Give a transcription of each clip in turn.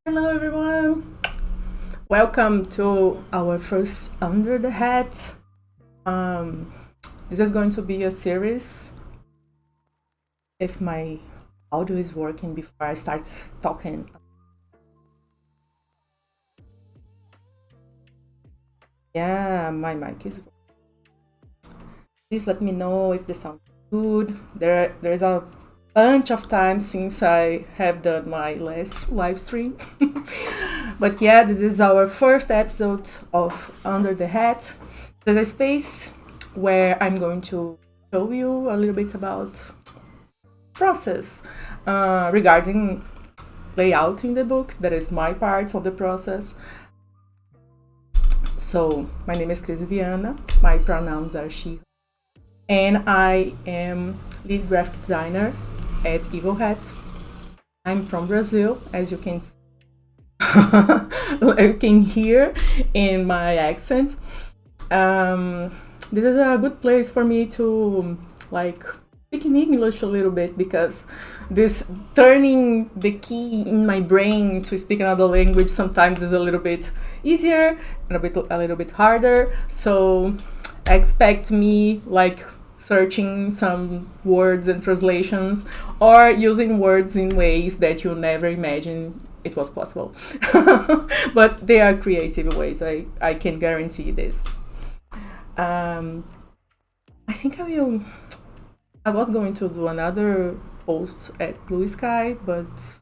Hello, everyone. Welcome to our first Under the Hat. Um, this is going to be a series. If my audio is working before I start talking, yeah, my mic is. Please let me know if the sound is good. There's a bunch of time since I have done my last live stream. But yeah, this is our first episode of Under the Hat. There's a space where I'm going to show you a little bit about process regarding layout in the book. That is my part of the process. So my name is Cris Viana. My pronouns are she, and I am lead graphic designer at Evil Hat. I'm from Brazil, as you can you can hear in my accent. This is a good place for me to like speak in English a little bit because this turning the key in my brain to speak another language sometimes is a little bit easier and a little bit harder. So expect me like searching some words and translations or using words in ways that you never imagined it was possible. But they are creative ways, I can guarantee this. um, I think I was going to do another post at Blue Sky, but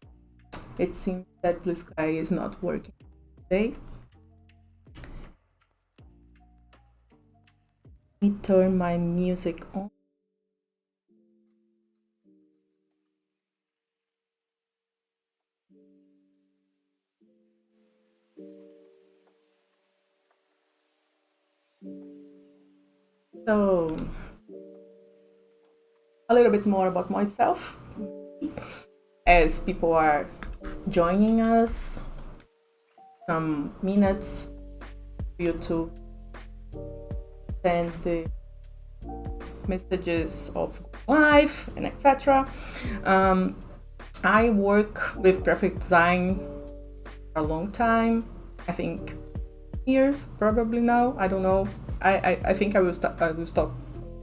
it seems that Blue Sky is not working today. Let me turn my music on. So, a little bit more about myself as people are joining us. Some minutes for you to send the messages of life and etc. I work with graphic design for a long time. I think years probably now. I don't know. I think I will stop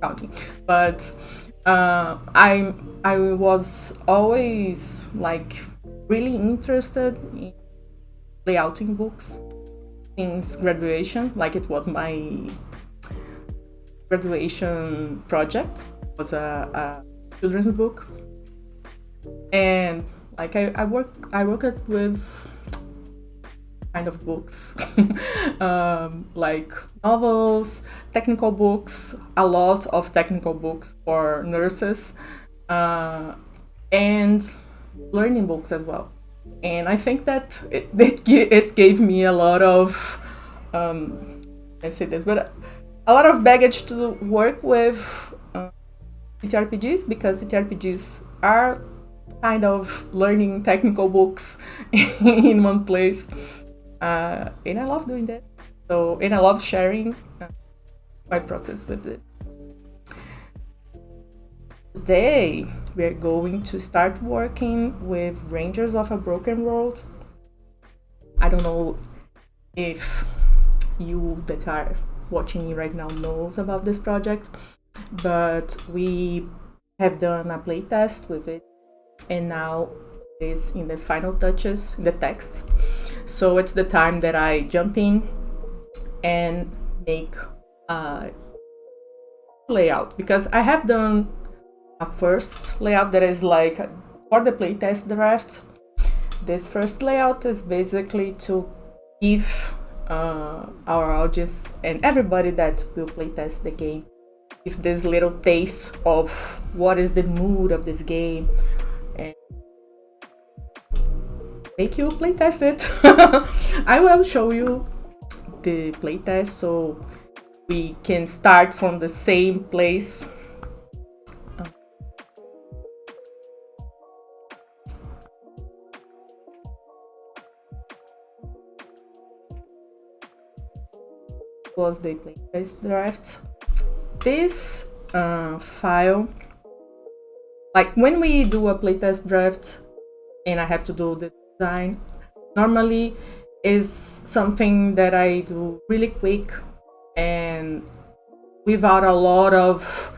counting. But I was always like really interested in layouting books since graduation. Like it was my graduation project. It was a children's book, and like I worked with kind of books, like novels, technical books, a lot of technical books for nurses, and learning books as well. And I think that it gave me a lot of, I say this, but a lot of baggage to work with CTRPGs, because CTRPGs are kind of learning technical books in one place. And I love doing that. So, and I love sharing my process with this. Today, we're going to start working with Rangers of a Broken World. I don't know if you that are watching me right now knows about this project, but we have done a playtest with it, and now it's in the final touches, the text. So it's the time that I jump in and make a layout, because I have done a first layout that is like for the playtest draft. This first layout is basically to give our audience and everybody that will playtest the game give this little taste of what is the mood of this game and make you playtest it. I will show you the playtest so we can start from the same place. Was the playtest draft. This file, like when we do a playtest draft and I have to do the design, normally is something that I do really quick and without a lot of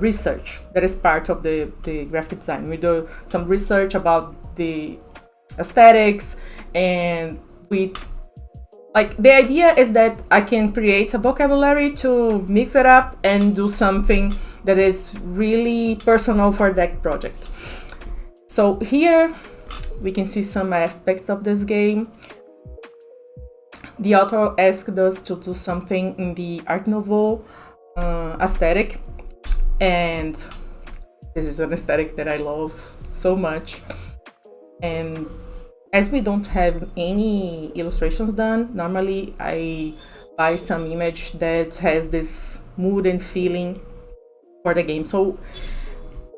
research. That is part of the graphic design. We do some research about the aesthetics, and we like the idea is that I can create a vocabulary to mix it up and do something that is really personal for that project. So here we can see some aspects of this game. The author asked us to do something in the Art Nouveau aesthetic, and this is an aesthetic that I love so much. And as we don't have any illustrations done, normally I buy some image that has this mood and feeling for the game. So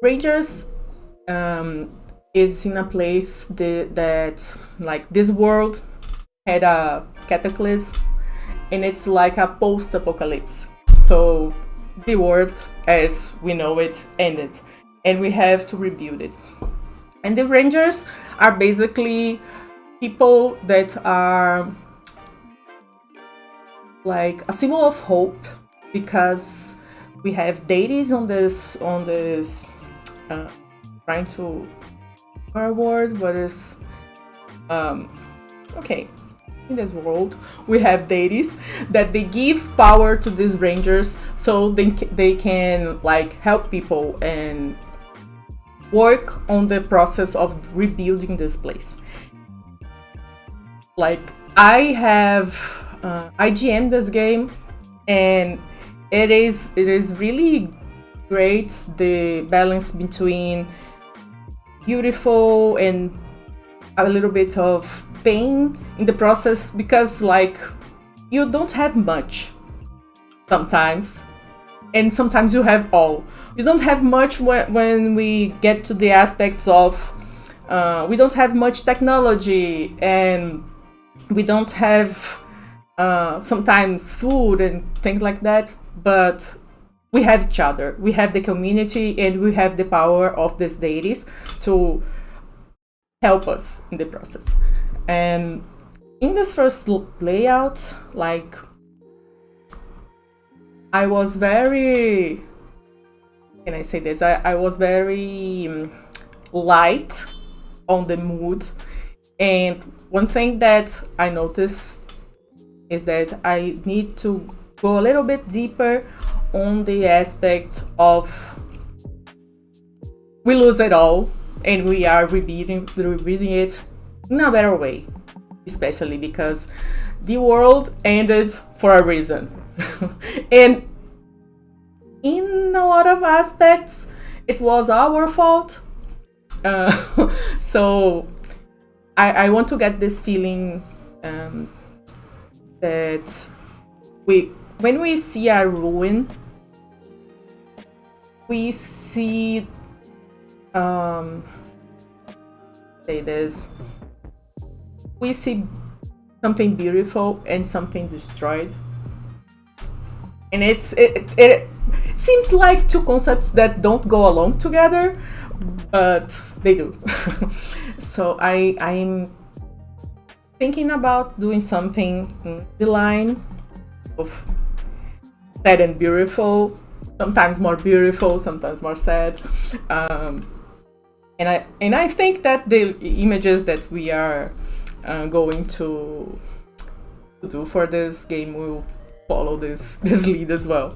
Rangers is in a place that like this world had a cataclysm, and it's like a post-apocalypse. So the world as we know it ended, and we have to rebuild it. And the Rangers are basically people that are like a symbol of hope, because we have deities on this trying to our word, but is okay. In this world, we have deities that they give power to these rangers, so they can like help people and work on the process of rebuilding this place. Like I GM this game, and it is really great, the balance between beautiful and a little bit of pain in the process, because like you don't have much sometimes, and sometimes you have all. You don't have much when we get to the aspects of we don't have much technology, and we don't have sometimes food and things like that, but we have each other, we have the community, and we have the power of these deities to help us in the process. And in this first layout, like I was very, can I say this? I was very light on the mood. And one thing that I noticed is that I need to go a little bit deeper on the aspect of we lose it all and we are rebuilding it in a better way, especially because the world ended for a reason. And in a lot of aspects, it was our fault. So I want to get this feeling that when we see a ruin, we see say this, we see something beautiful and something destroyed. And it seems like two concepts that don't go along together, but they do. So I'm thinking about doing something in the line of sad and beautiful, sometimes more beautiful, sometimes more sad. And I think that the images that we are going to do for this game will follow this lead as well.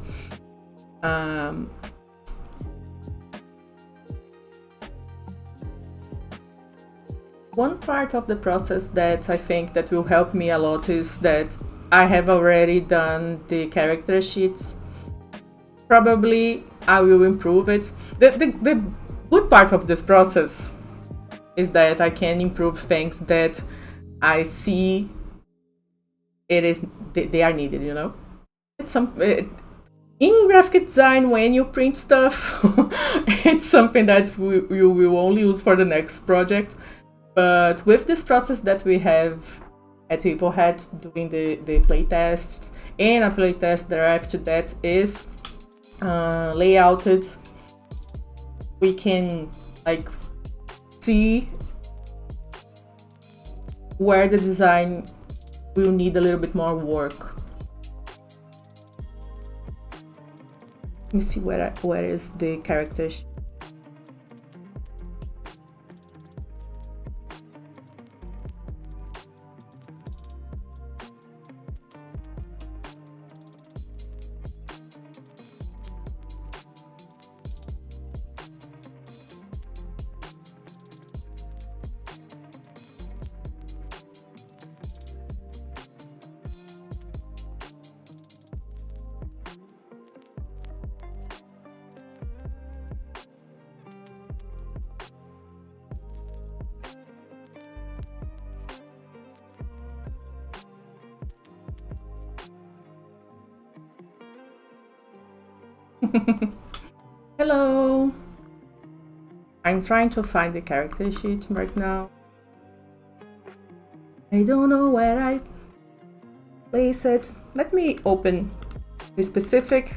One part of the process that I think that will help me a lot is that I have already done the character sheets. Probably I will improve it. The good part of this process is that I can improve things that I see they are needed, you know? In graphic design, when you print stuff, it's something that you will only use for the next project. But with this process that we have at Peoplehead doing the playtests, and a playtest thereafter that is layouted, we can like see where the design will need a little bit more work. Let me see where is the character sheet. Hello. I'm trying to find the character sheet right now. I don't know where I place it. Let me open the specific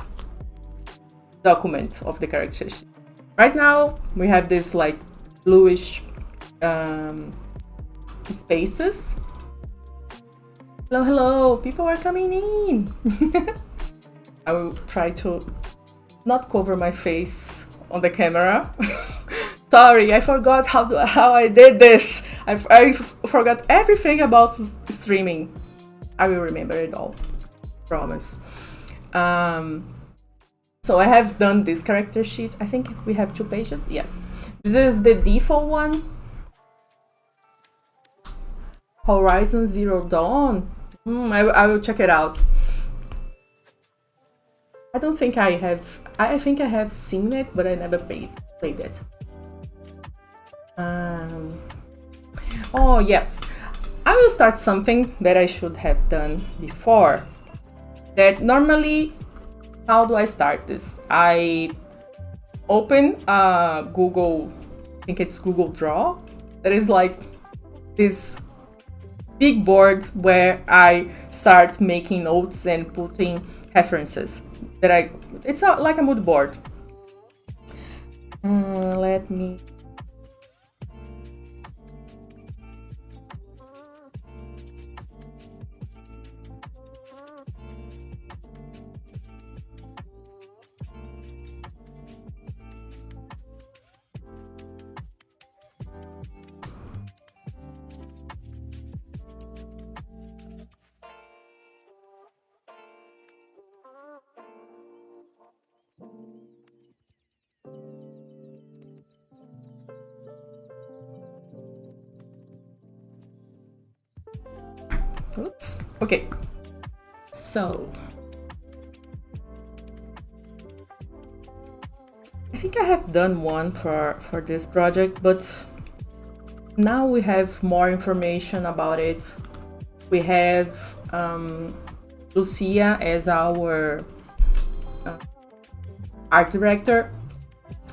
document of the character sheet. Right now we have this like bluish spaces. Hello, hello, people are coming in. I will try to not cover my face on the camera. Sorry, I forgot how I did this. I forgot everything about streaming. I will remember it all, promise. So I have done this character sheet. I think we have 2 pages. Yes, this is the default one. Horizon Zero Dawn. I will check it out. I don't think I have. I think I have seen it, but I never played it. Oh yes, I will start something that I should have done before. That normally, how do I start this? I open Google. I think it's Google Draw. That is like this big board where I start making notes and putting references. It's not like a mood board. Let me. Oops. Okay. So I think I have done one for this project, but now we have more information about it. We have Lucia as our art director,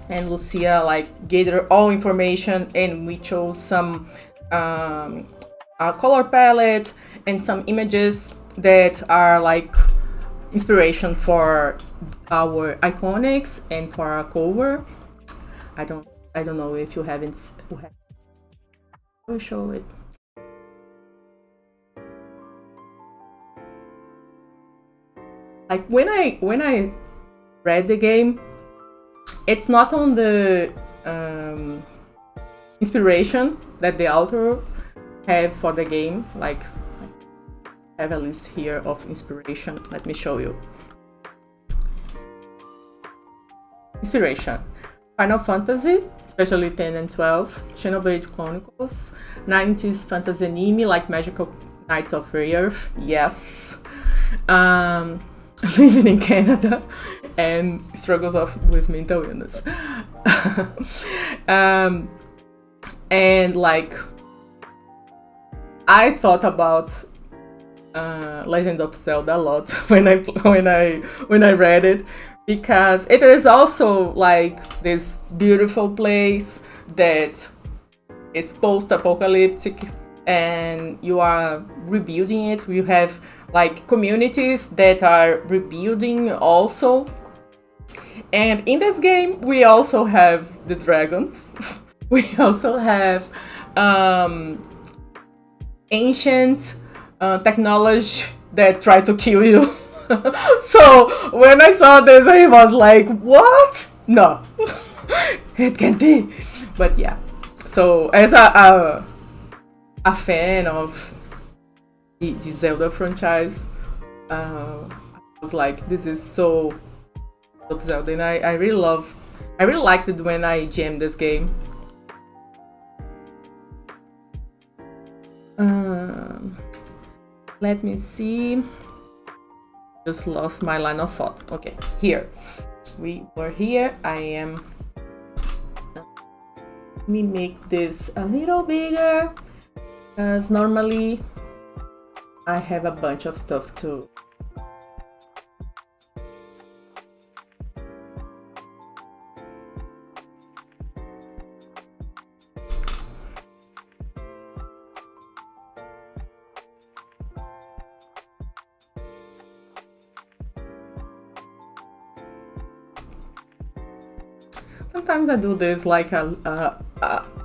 and Lucia like gathered all information, and we chose some color palette and some images that are like inspiration for our iconics and for our cover. I don't know if you haven't. I will show it. Like when I read the game, it's not on the inspiration that the author have for the game. Like I have a list here of inspiration. Let me show you. Inspiration: Final Fantasy, especially 10 and 12, Xenoblade Chronicles, 90s fantasy anime like Magical Knights of Earth, yes, living in Canada, and struggles with mental illness. And like I thought about Legend of Zelda a lot when I read it, because it is also like this beautiful place that is post-apocalyptic and you are rebuilding it. We have like communities that are rebuilding also, and in this game we also have the dragons. We also have ancient technology that try to kill you. So when I saw this, I was like, what? No, it can't be. But yeah, so as a fan of the Zelda franchise, I was like, this is so Zelda, and I really liked it when I jammed this game. Um, Let me see. Just lost my line of thought. Okay, here. We were here. I am. Let me make this a little bigger, because normally I have a bunch of stuff to. Sometimes I do this like a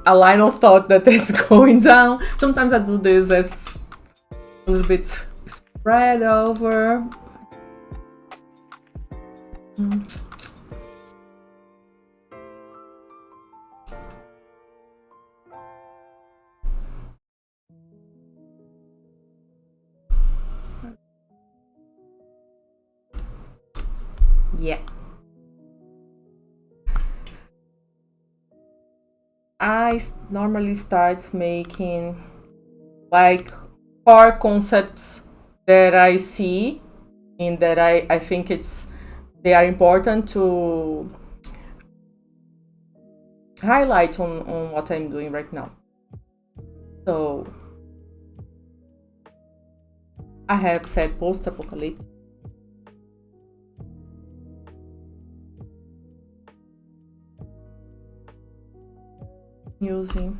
line of thought that is going down. Sometimes I do this as a little bit spread over. Yeah. I normally start making like core concepts that I see and that I think they are important to highlight on what I'm doing right now. So I have said post-apocalypse. Using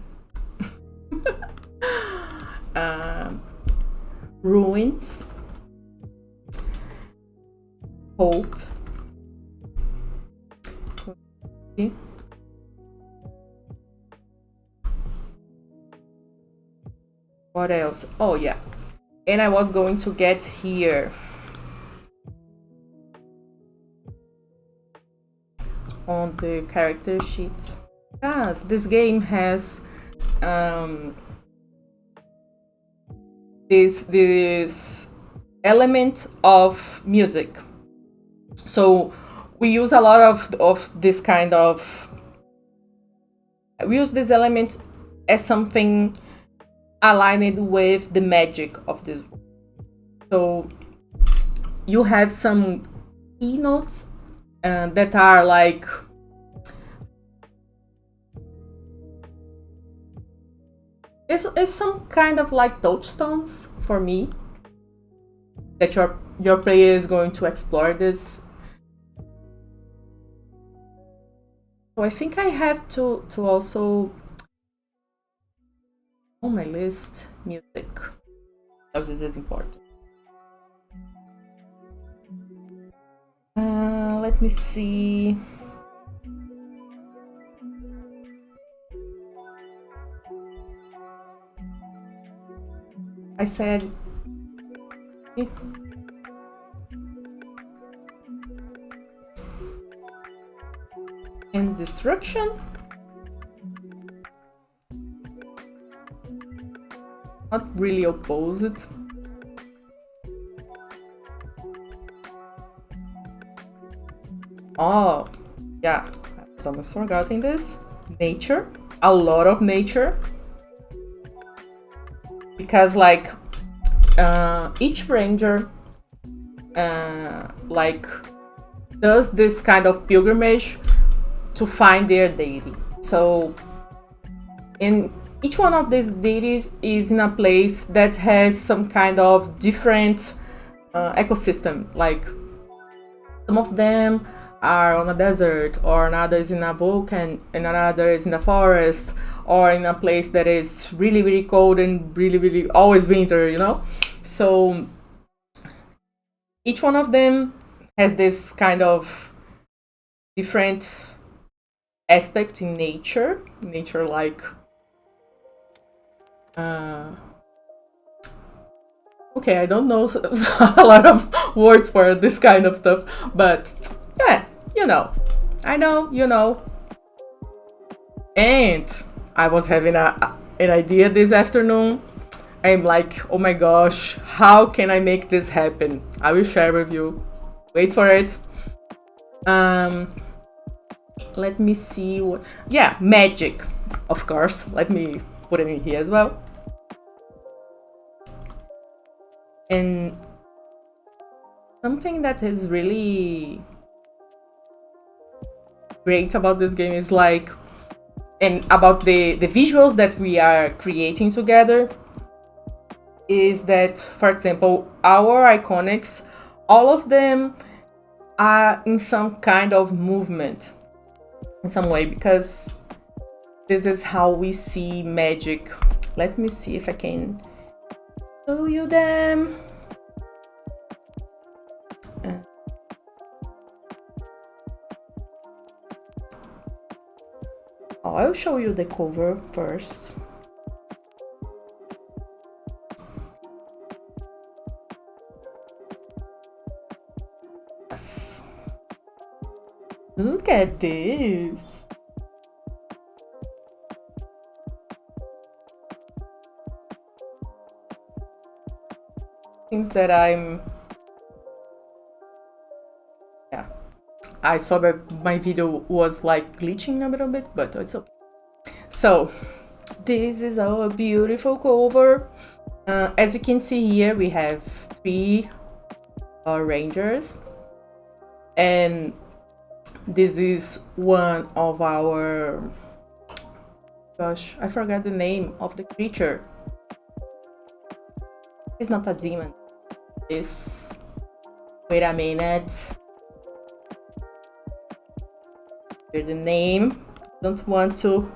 ruins, hope, what else? Oh yeah, and I was going to get here on the character sheet. Yes, this game has this element of music. So we use a lot of this kind of. We use this element as something aligned with the magic of this. So you have some keynotes that are like. It's some kind of like touchstones for me that your player is going to explore this. So I think I have to also on my list music, because this is important. Let me see. I said and destruction. Not really opposed. Oh, yeah, I was almost forgetting this. Nature, a lot of nature. Because like each ranger like does this kind of pilgrimage to find their deity. So in each one of these deities is in a place that has some kind of different ecosystem. Like some of them are on a desert, or another is in a volcano, and another is in a forest, or in a place that is really really cold and really really always winter, you know. So each one of them has this kind of different aspect in nature like Okay, I don't know a lot of words for this kind of stuff, but yeah, you know. I know, you know. And I was having an idea this afternoon. I'm like, oh my gosh, how can I make this happen? I will share with you. Wait for it. Let me see what. Yeah, magic, of course. Let me put it in here as well. And something that is really great about this game is like, and about the visuals that we are creating together, is that, for example, our iconics, all of them are in some kind of movement in some way, because this is how we see magic. Let me see if I can show you them. I'll show you the cover first. Yes. Look at this. Seems that I saw that my video was like glitching a little bit, but it's okay. So this is our beautiful cover. As you can see here, we have 3 rangers, and this is one of our, gosh, I forgot the name of the creature. It's not a demon. It's, wait a minute. Here's the name. Don't want to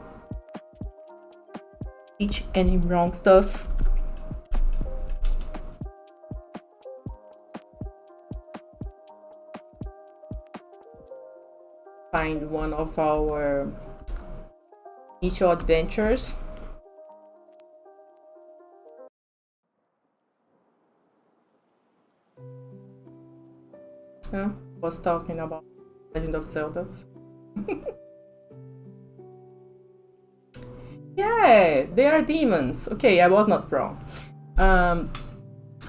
teach any wrong stuff. Find one of our Ichigo adventures. Was talking about Legend of Zelda. Yeah, they are demons. Okay, I was not wrong.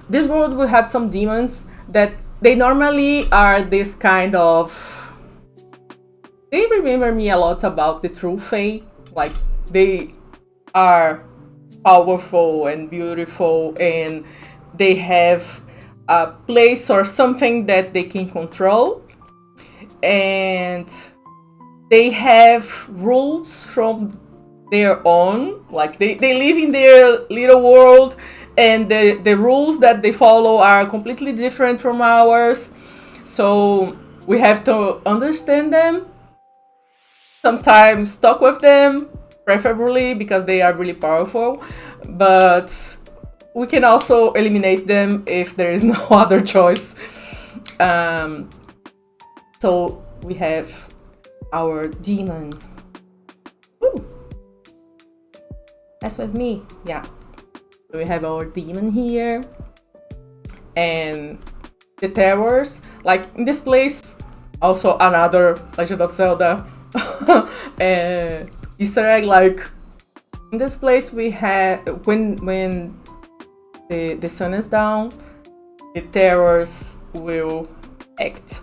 This world will have some demons that they normally are this kind of. They remember me a lot about the True Fae. Like, they are powerful and beautiful, and they have a place or something that they can control, and they have rules from their own. Like, they live in their little world, and the rules that they follow are completely different from ours, so we have to understand them, sometimes talk with them, preferably because they are really powerful, but we can also eliminate them if there is no other choice. So we have our demon. Ooh. That's with me, yeah. So we have our demon here, and the terrors. Like, in this place, also another Legend of Zelda Easter egg. Like, in this place we have, when the sun is down, the terrors will act.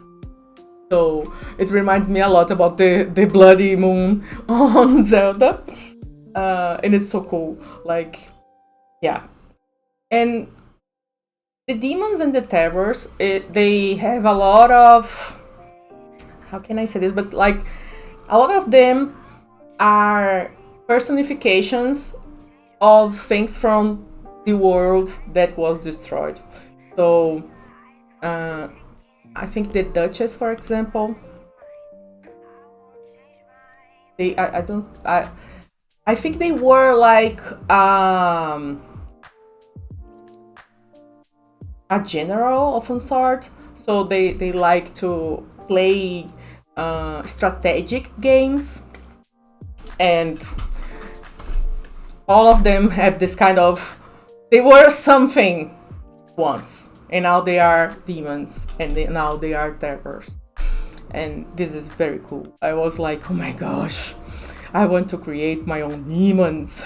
So it reminds me a lot about the bloody moon on Zelda, and it's so cool. Like, yeah. And the demons and the terrors, they have a lot of, how can I say this, but like, a lot of them are personifications of things from the world that was destroyed. So I think the Duchess, for example, I think they were like a general of some sort. So they like to play strategic games, and all of them had this kind of, they were something once, and now they are demons, and now they are terrors. And this is very cool. I was like, oh my gosh, I want to create my own demons.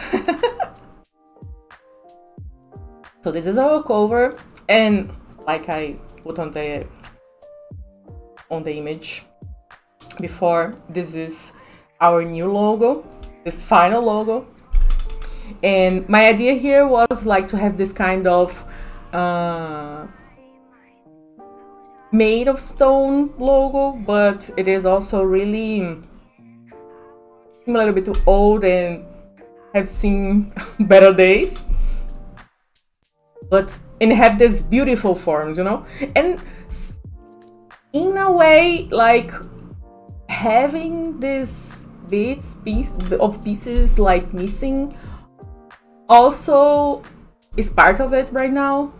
So this is our cover, and like I put on the image before, this is our new logo, the final logo. And my idea here was like to have this kind of made of stone logo, but it is also really a little bit too old and have seen better days, but and have these beautiful forms, you know, and in a way, like having this piece of pieces like missing also is part of it right now.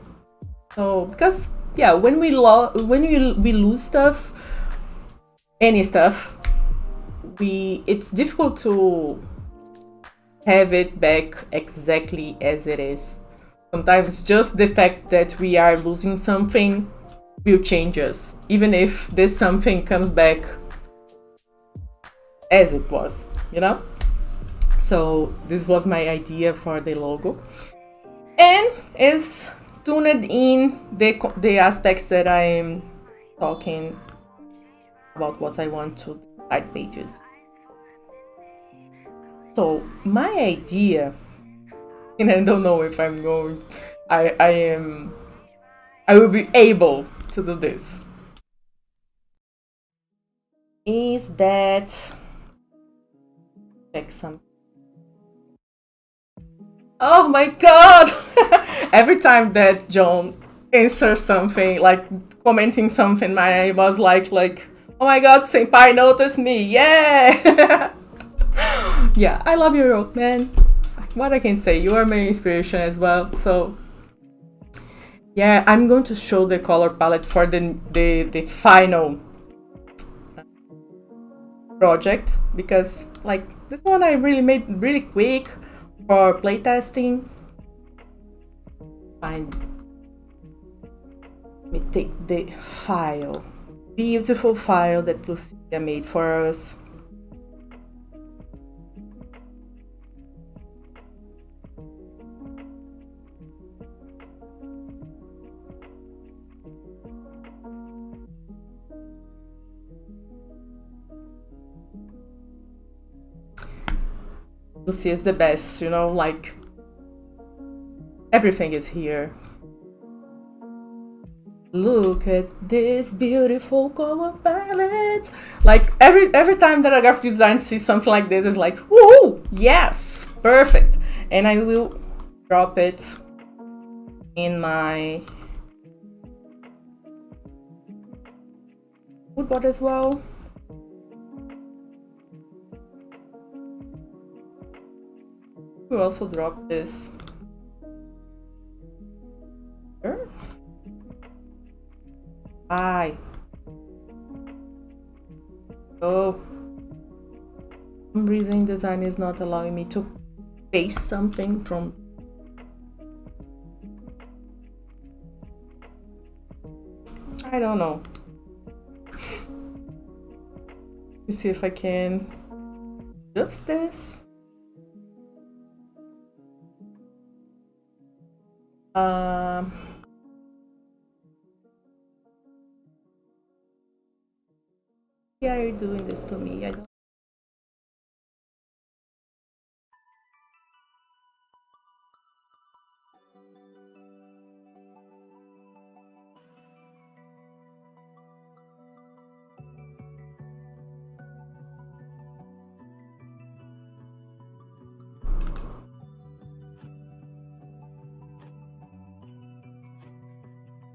So because yeah, when we lose stuff, any stuff, it's difficult to have it back exactly as it is. Sometimes just the fact that we are losing something will change us, even if this something comes back as it was, you know? So this was my idea for the logo, and is tuned in the aspects that I am talking about, what I want to side pages. So my idea, and I don't know if I'm going, I will be able to do this, is that check some. Oh my god! Every time that John answers something, like commenting something, I was like, oh my god, senpai noticed me, yeah! Yeah, I love you, man. What I can say, you are my inspiration as well. So yeah, I'm going to show the color palette for the final project, because like this one I really made really quick for playtesting. Fine. Let me take the file, beautiful file that Lucia made for us. Lucy is the best, you know, like everything is here. Look at this beautiful color palette. Like every time that a graphic design sees something like this, it's like, woohoo, yes, perfect. And I will drop it in my mood board as well. We'll also drop this here. Bye. Oh, for some reason design is not allowing me to paste something from. I don't know. Let me see if I can adjust this. Why are you doing this to me? I don't.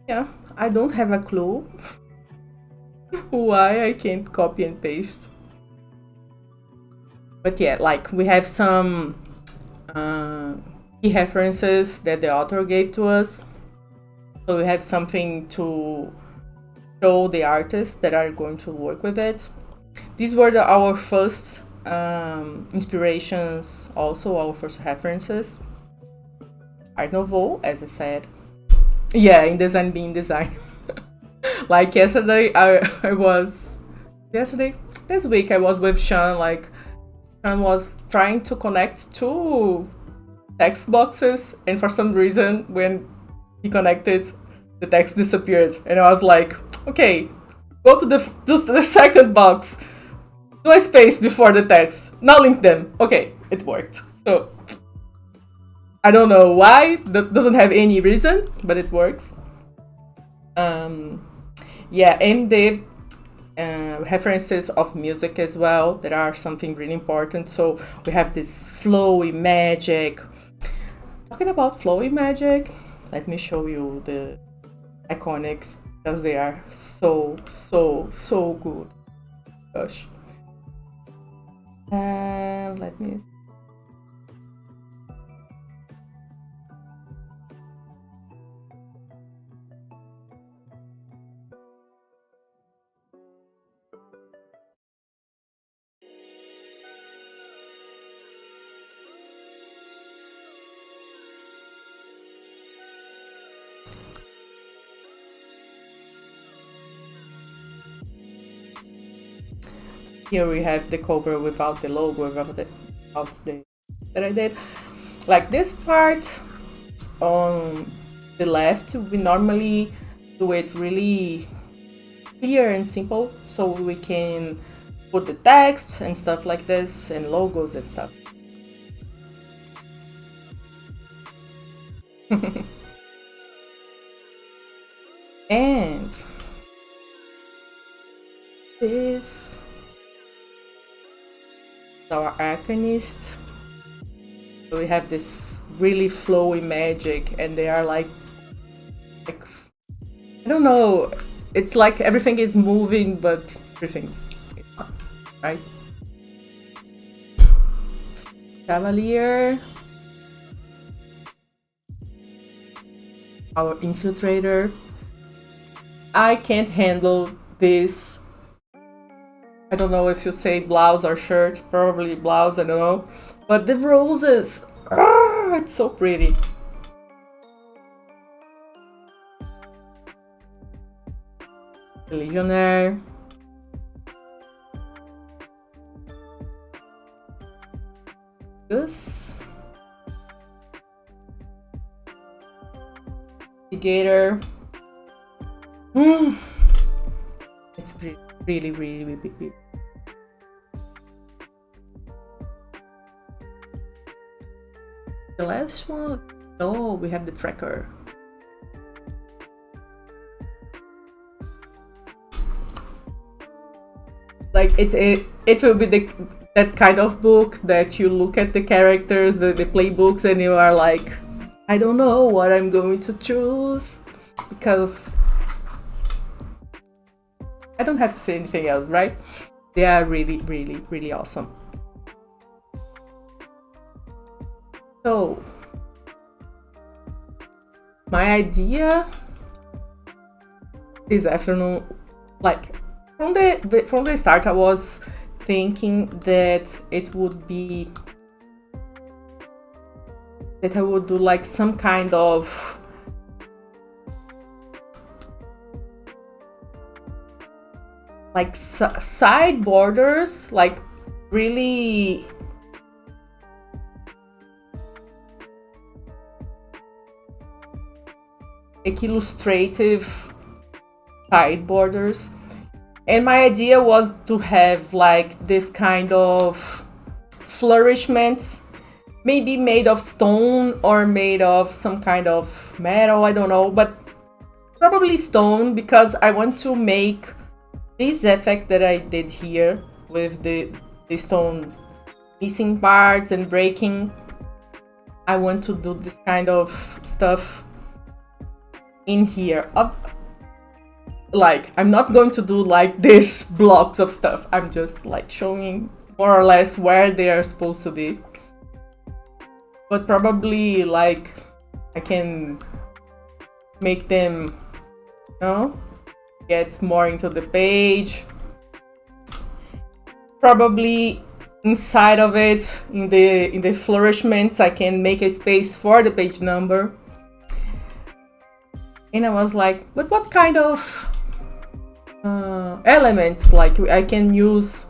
Yeah, I don't have a clue why I can't copy and paste. But yeah, like we have some key references that the author gave to us. So we have something to show the artists that are going to work with it. These were our first inspirations, also our first references. Art Nouveau, as I said. Yeah, in design being design. Like yesterday, I was yesterday this week I was with Sean. Like Sean was trying to connect two text boxes, and for some reason, when he connected, the text disappeared, and I was like, okay, go to the second box, do a space before the text, now link them. Okay, it worked. So I don't know why, that doesn't have any reason, but it works. Yeah, and the references of music as well that are something really important. So we have this flowy magic. Talking about flowy magic, let me show you the iconics because they are so good. Gosh. Let me. Here we have the cover without the logo, without the that I did. Like this part on the left, we normally do it really clear and simple, so we can put the text and stuff like this and logos and stuff. And this is our Arcanist. So we have this really flowy magic, and they are like I don't know. It's like everything is moving, but everything is not, right? Cavalier. Our infiltrator. I can't handle this. I don't know if you say blouse or shirt, probably blouse, I don't know. But the roses, it's so pretty. The Legionnaire. This. Gator. It's really big. The last one. Oh, we have the tracker. Like it will be that kind of book that you look at the characters, the playbooks, and you are like, I don't know what I'm going to choose, because I don't have to say anything else, right? They are really awesome. So my idea this afternoon, like from the start, I was thinking that it would be that I would do like some kind of like side borders, like really like illustrative side borders. And my idea was to have like this kind of flourishments, maybe made of stone or made of some kind of metal, I don't know, but probably stone, because I want to make this effect that I did here with the stone missing parts and breaking. I want to do this kind of stuff in here. Like, I'm not going to do like this blocks of stuff. I'm just like showing more or less where they are supposed to be. But probably like I can make them, you know, get more into the page. Probably inside of it, in the flourishments, I can make a space for the page number. And I was like, but what kind of elements like I can use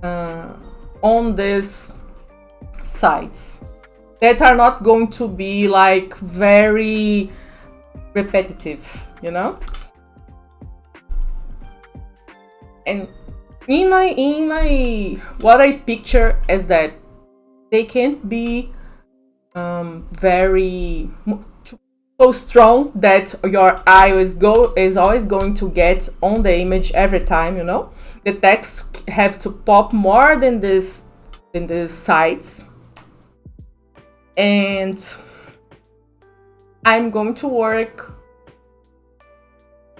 on these sites that are not going to be like very repetitive, you know? And in my what I picture is that they can't be very so strong that your eye is always going to get on the image every time, you know. The text have to pop more than this in the sides. And I'm going to work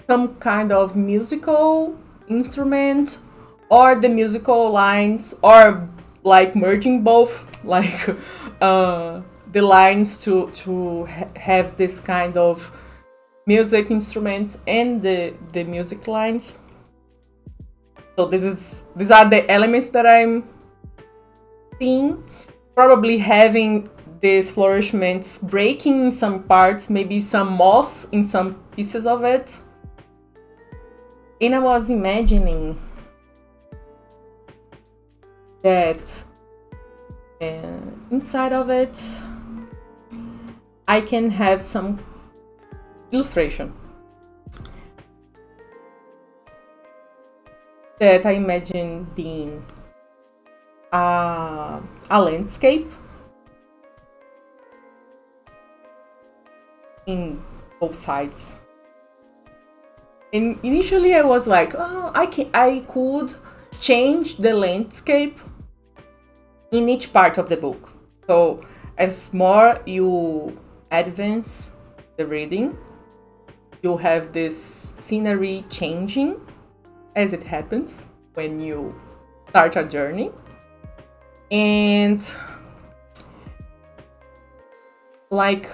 some kind of musical instrument, or the musical lines, or like merging both, like the lines to have this kind of music instrument and the music lines. So these are the elements that I'm seeing. Probably having these flourishments breaking in some parts, maybe some moss in some pieces of it. And I was imagining that inside of it I can have some illustration that I imagine being a landscape in both sides. And initially I was like, oh, I could change the landscape in each part of the book. So as more you advance the reading, you have this scenery changing as it happens when you start a journey. And like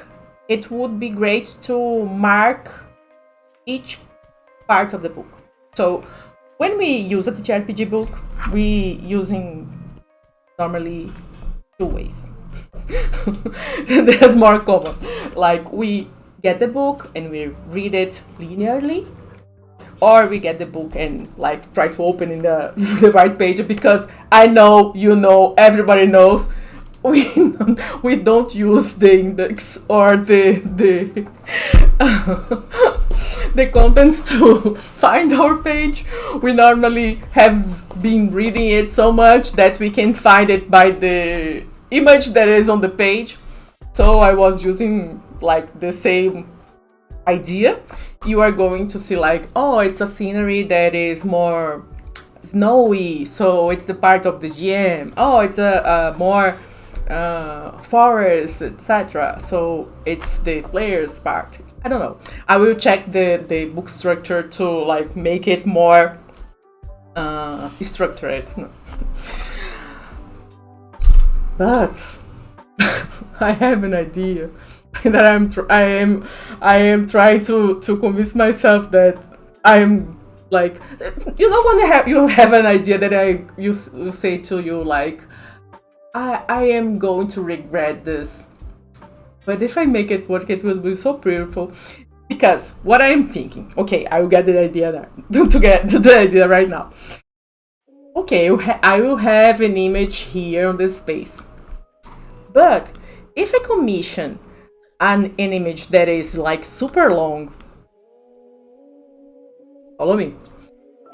it would be great to mark each part of the book. So when we use a TTRPG book, we using normally two ways. That's more common. Like we get the book and we read it linearly, or we get the book and like try to open in the right page, because I know, you know, everybody knows we don't use the index or the the contents to find our page. We normally have been reading it so much that we can find it by the image that is on the page. So I was using like the same idea. You are going to see like, oh, it's a scenery that is more snowy, so it's the part of the GM. Oh, it's a more forest, etc. So it's the player's part. I don't know. I will check the book structure to like make it more structured. But I have an idea that I am trying to convince myself that I'm like, you know, when you have an idea that you say to you like, I am going to regret this, but if I make it work, it will be so beautiful. Because what I am thinking, okay, I will get the idea there, to get the idea right now. Okay, I will have an image here on this space, but if I commission an image that is like super long, follow me,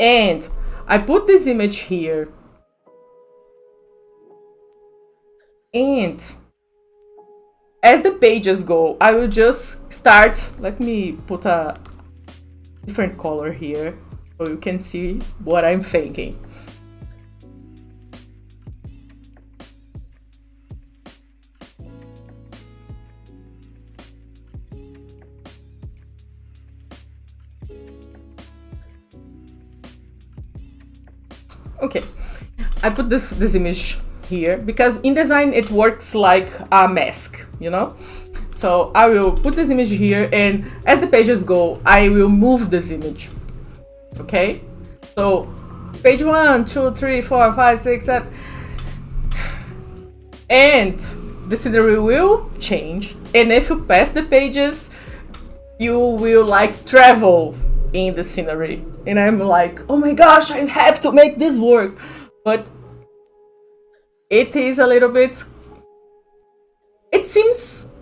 and I put this image here, and as the pages go, I will just start. Let me put a different color here so you can see what I'm thinking. Okay, I put this image here because in design it works like a mask, you know. So I will put this image here, and as the pages go, I will move this image. Okay, so page 1, 2, 3, 4, 5, 6, 7, and the scenery will change. And if you pass the pages, you will like travel in the scenery. And I'm like, oh my gosh, I have to make this work. But it is a little bit, it seems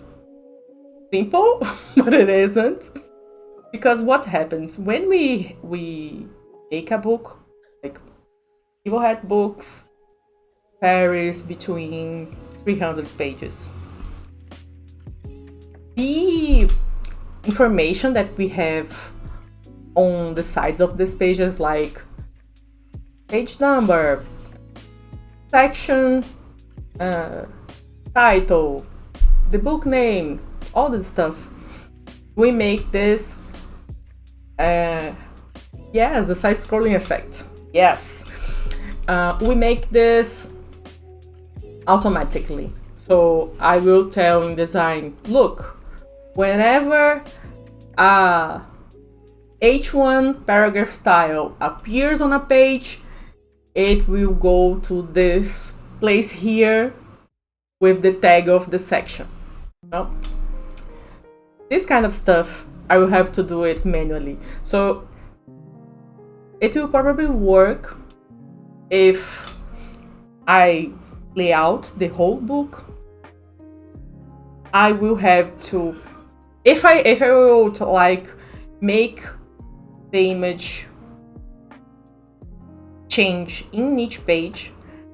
simple, but it isn't. Because what happens when we make a book, like Evil Hat Books, varies between 300 pages. The information that we have on the sides of these pages, like page number, section, title, the book name, all this stuff, we make this yes, the side scrolling effect, yes, we make this automatically. So I will tell InDesign, look, whenever H1 paragraph style appears on a page, it will go to this place here with the tag of the section. No? This kind of stuff, I will have to do it manually. So it will probably work if I lay out the whole book. I will have to, if I will to like make the image change in each page,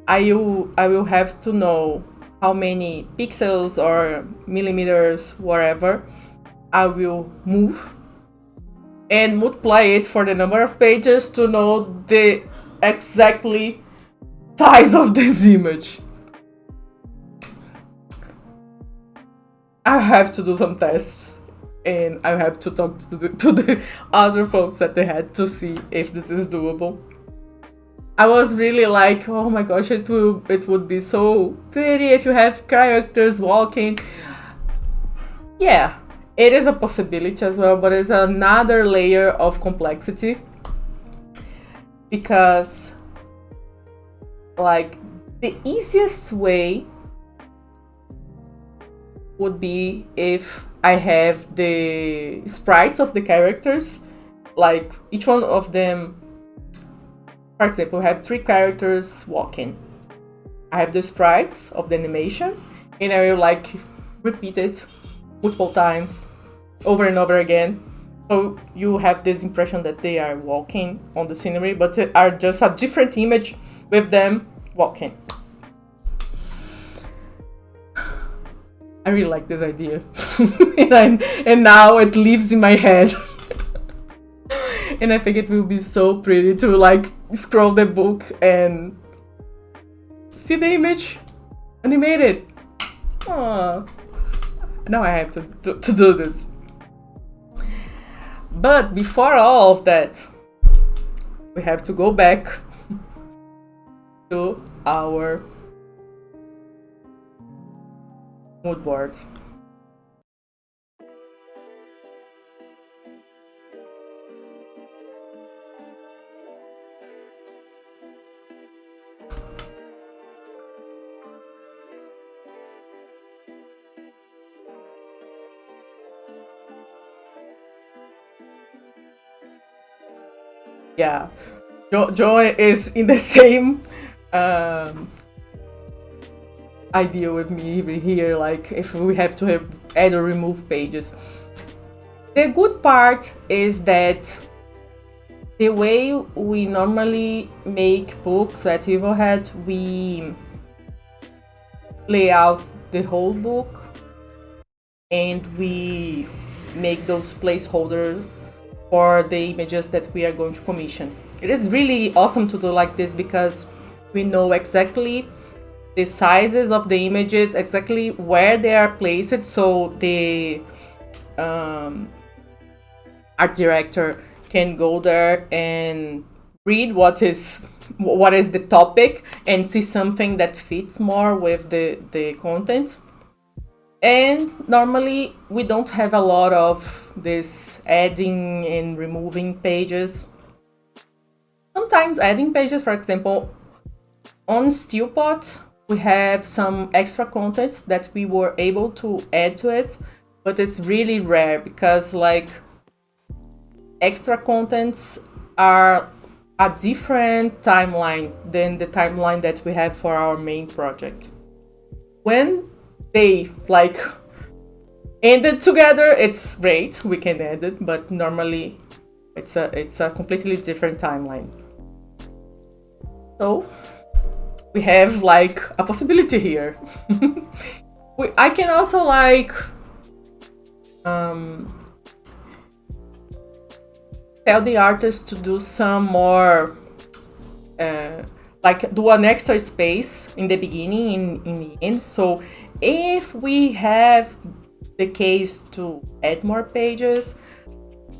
I will have to know how many pixels or millimeters, whatever, I will move and multiply it for the number of pages to know the exactly size of this image. I have to do some tests, and I have to talk to the other folks that they had to see if this is doable. I was really like, oh my gosh, it would be so pretty if you have characters walking. Yeah, it is a possibility as well, but it's another layer of complexity, because like the easiest way would be if I have the sprites of the characters, like each one of them. For example, I have 3 characters walking. I have the sprites of the animation, and I will like repeat it multiple times over and over again. So you have this impression that they are walking on the scenery, but they are just a different image with them walking. I really like this idea. and now it lives in my head. And I think it will be so pretty to like scroll the book and see the image animated. Aww. Now I have to do this. But before all of that, we have to go back to our mood board. Yeah, Joy is in the same idea with me here, like if we have to add or remove pages. The good part is that the way we normally make books at Evil Hat, we lay out the whole book and we make those placeholders for the images that we are going to commission. It is really awesome to do like this because we know exactly the sizes of the images, exactly where they are placed, so the art director can go there and read what is the topic and see something that fits more with the content. And normally we don't have a lot of this adding and removing pages. Sometimes adding pages, for example, on Steelpot, we have some extra content that we were able to add to it, but it's really rare because like extra contents are a different timeline than the timeline that we have for our main project. When they like ended together, it's great, we can end it, but normally it's a completely different timeline. So we have like a possibility here. I can also like tell the artist to do some more like do an extra space in the beginning, in the end. So if we have the case to add more pages,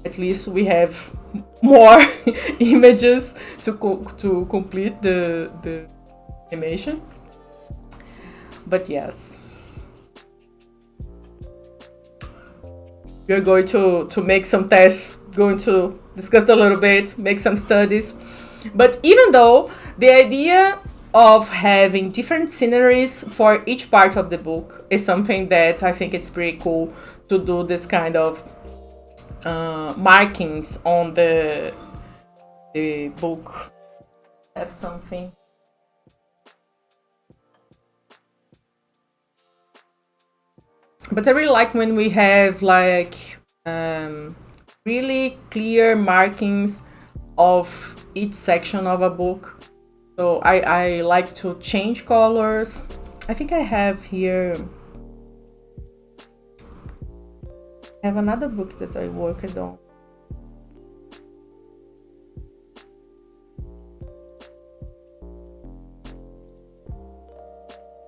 at least we have more images to complete the animation. But yes, we're going to make some tests, going to discuss a little bit, make some studies. But even though the idea of having different sceneries for each part of the book is something that I think it's pretty cool to do, this kind of markings on the book. Have something. But I really like when we have like really clear markings of each section of a book. So I like to change colors. I think I have here, I have another book that I worked on.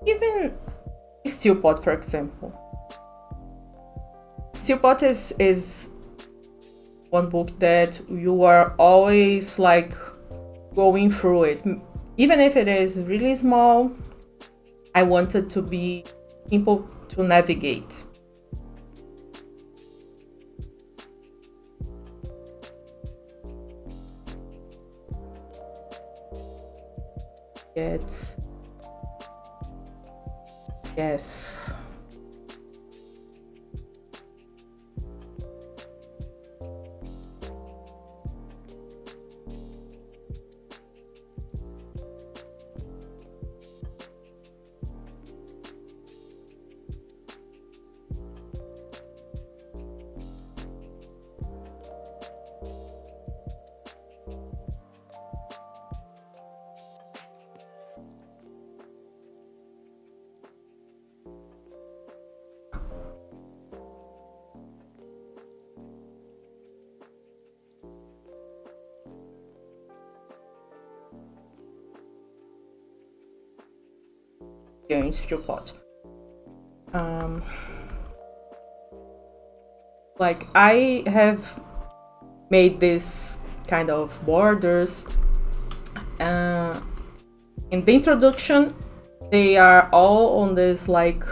Even Steel Pot, for example. Steel Pot is one book that you are always like going through it. Even if it is really small, I want it to be simple to navigate. Yes. In Steel Pot. Like I have made this kind of borders. In the introduction, they are all on this like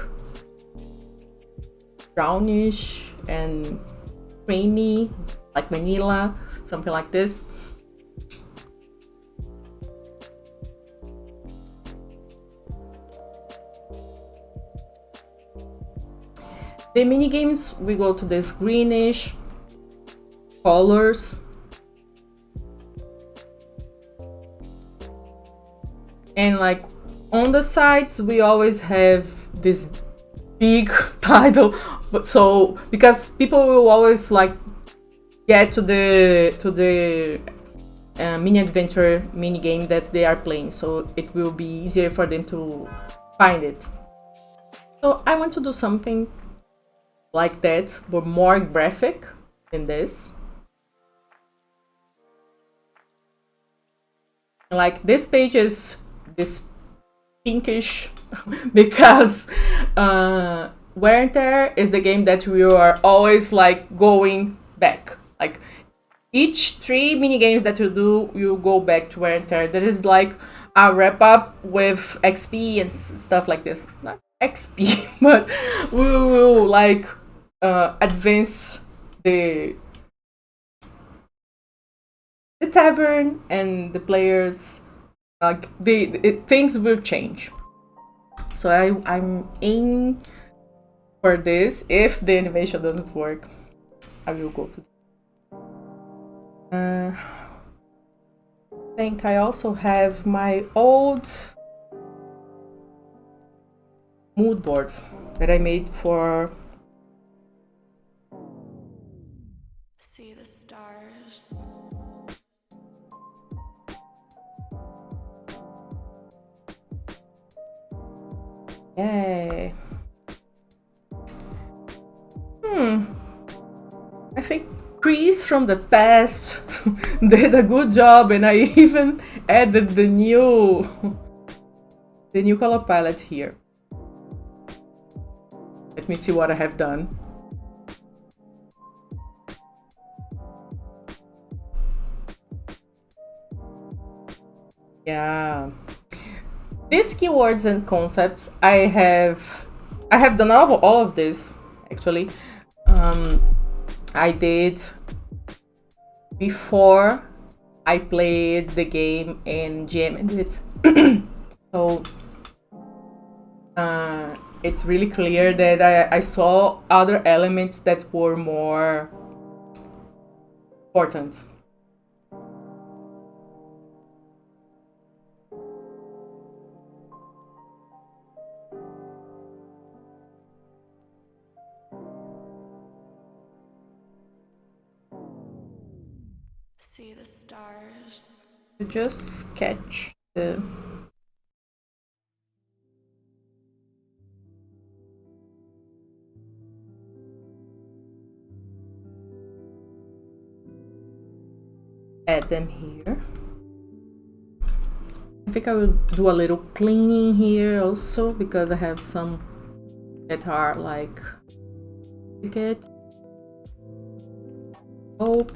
brownish and creamy, like vanilla, something like this. The mini games, we go to this greenish colors, and like on the sides we always have this big title. But so because people will always like get to the mini adventure mini game that they are playing, so it will be easier for them to find it. So I want to do something like that, but more graphic than this. Like this page is this pinkish because Wear and Tear is the game that we are always like going back. Like each 3 mini games that you do, you go back to Wear and Tear. There is like a wrap up with XP and stuff like this. Not XP, but we will like advance the tavern, and the players, like things will change. So I'm aiming for this. If the animation doesn't work, I will go to I think I also have my old mood board that I made for see the stars. Yay. I think Chris from the past did a good job, and I even added the new color palette here. Let me see what I have done. Yeah. These keywords and concepts, I have done all of this actually. I did before I played the game and jammed it. So it's really clear that I saw other elements that were more important. See the stars. To just sketch the add them here. I think I will do a little cleaning here also, because I have some that are like duplicate. Hope.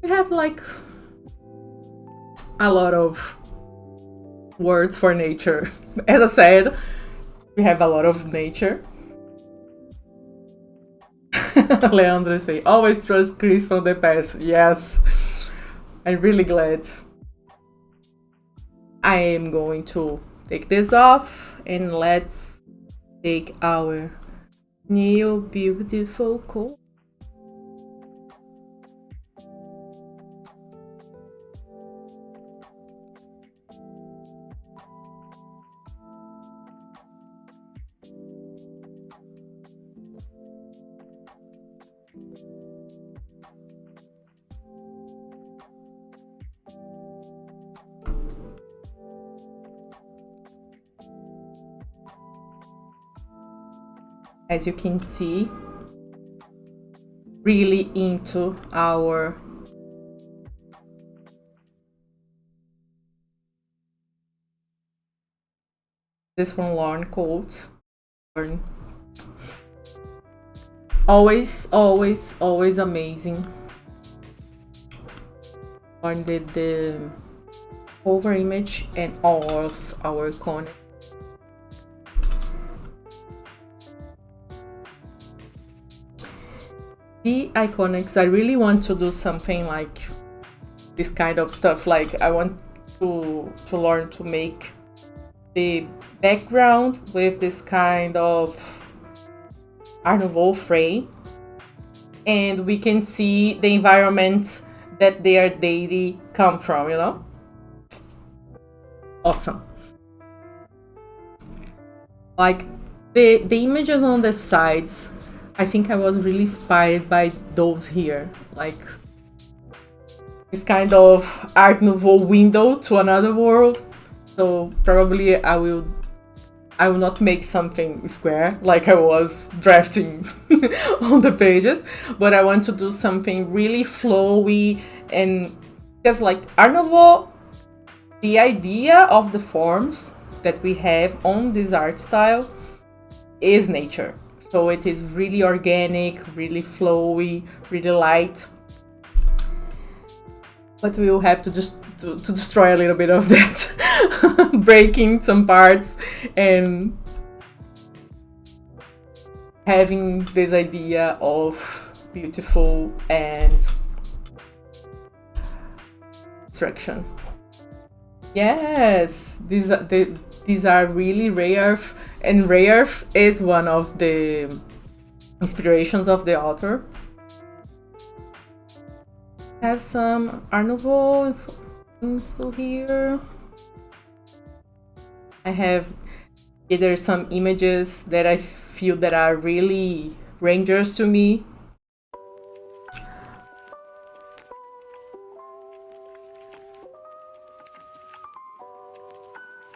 We have like a lot of words for nature. As I said, we have a lot of nature. Leandro say, always trust Chris from the past. Yes, I'm really glad. I am going to take this off and let's take our new beautiful coat. As you can see, really into our this one Lauren coat. Always amazing. Lauren did the cover image and all of our content. The iconics, I really want to do something like this kind of stuff. Like I want to learn to make the background with this kind of Art Nouveau frame, and we can see the environment that their deity come from, you know? Awesome. Like the images on the sides, I think I was really inspired by those here, like this kind of Art Nouveau window to another world. So probably I will not make something square like I was drafting on the pages, but I want to do something really flowy, and because like Art Nouveau, the idea of the forms that we have on this art style is nature. So it is really organic, really flowy, really light. But we will have to just to destroy a little bit of that, breaking some parts and having this idea of beautiful and destruction. Yes, these are really rare, and rare is one of the inspirations of the author. Have some Art Nouveau info here. I have either some images that I feel that are really Rangers to me.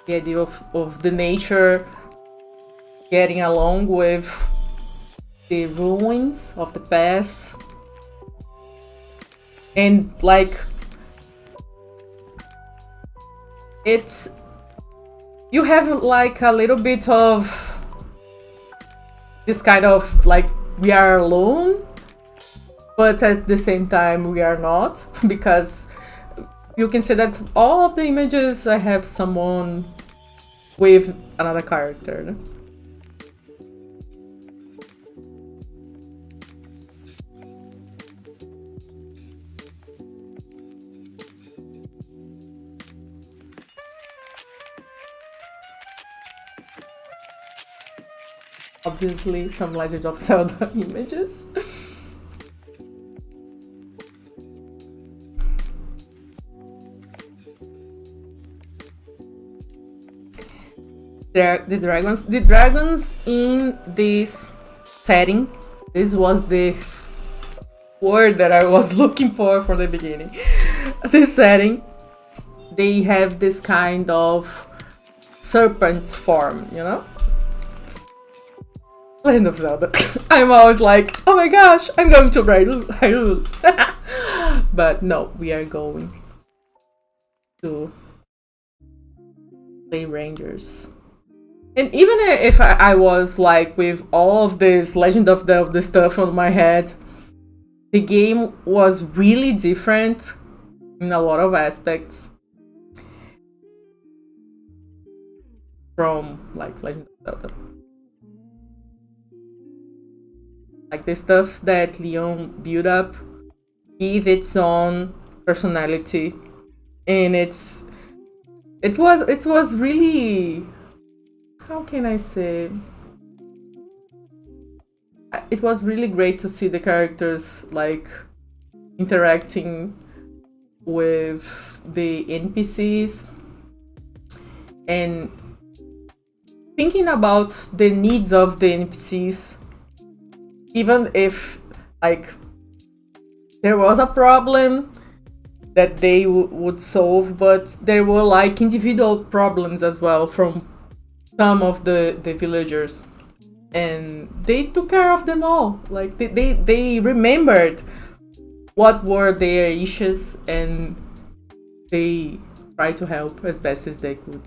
The idea of the nature getting along with the ruins of the past. And like, it's, you have like a little bit of this kind of like, we are alone, but at the same time we are not, because you can say that all of the images I have someone with another character. Obviously, some Legend of Zelda images. The dragons in this setting. This was the word that I was looking for the beginning. This setting, they have this kind of serpent form, you know? Legend of Zelda. I'm always like, oh my gosh, I'm going to Hyrule. But no, we are going to play Rangers. And even if I was like with all of this Legend of the stuff on my head, the game was really different in a lot of aspects from like Legend of Zelda. Like the stuff that Leon built up give its own personality, and it was really, how can I say, it was really great to see the characters like interacting with the NPCs and thinking about the needs of the NPCs, even if like there was a problem that they would solve, but there were like individual problems as well from some of the villagers, and they took care of them all. Like they remembered what were their issues, and they tried to help as best as they could.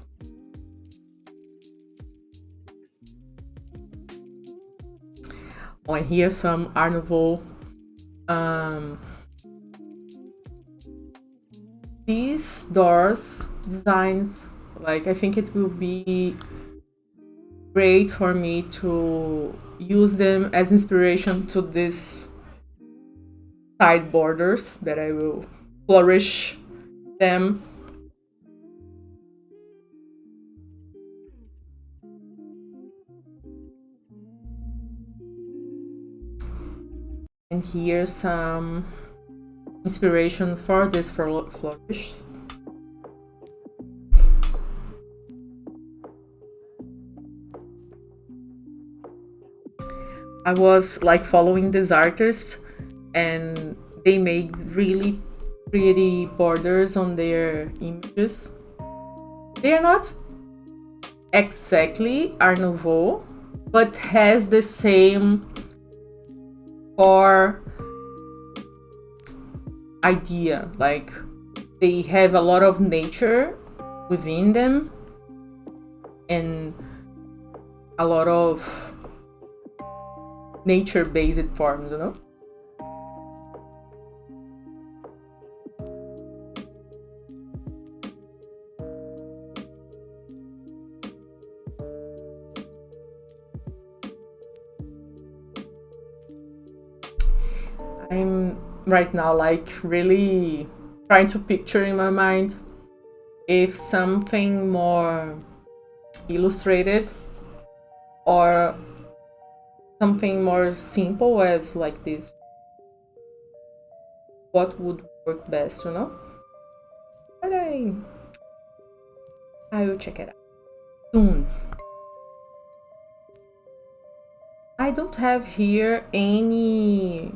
Oh, and here's some Art Nouveau. These doors designs, like I think it will be great for me to use them as inspiration to these side borders that I will flourish them. And here's some inspiration for this flourish. I was like following this artist, and they made really pretty borders on their images. They are not exactly Art Nouveau, but has the same core idea. Like they have a lot of nature within them and a lot of nature-based forms, you know? I'm right now like really trying to picture in my mind if something more illustrated or something more simple as like this, what would work best, you know? But I will check it out soon. I don't have here any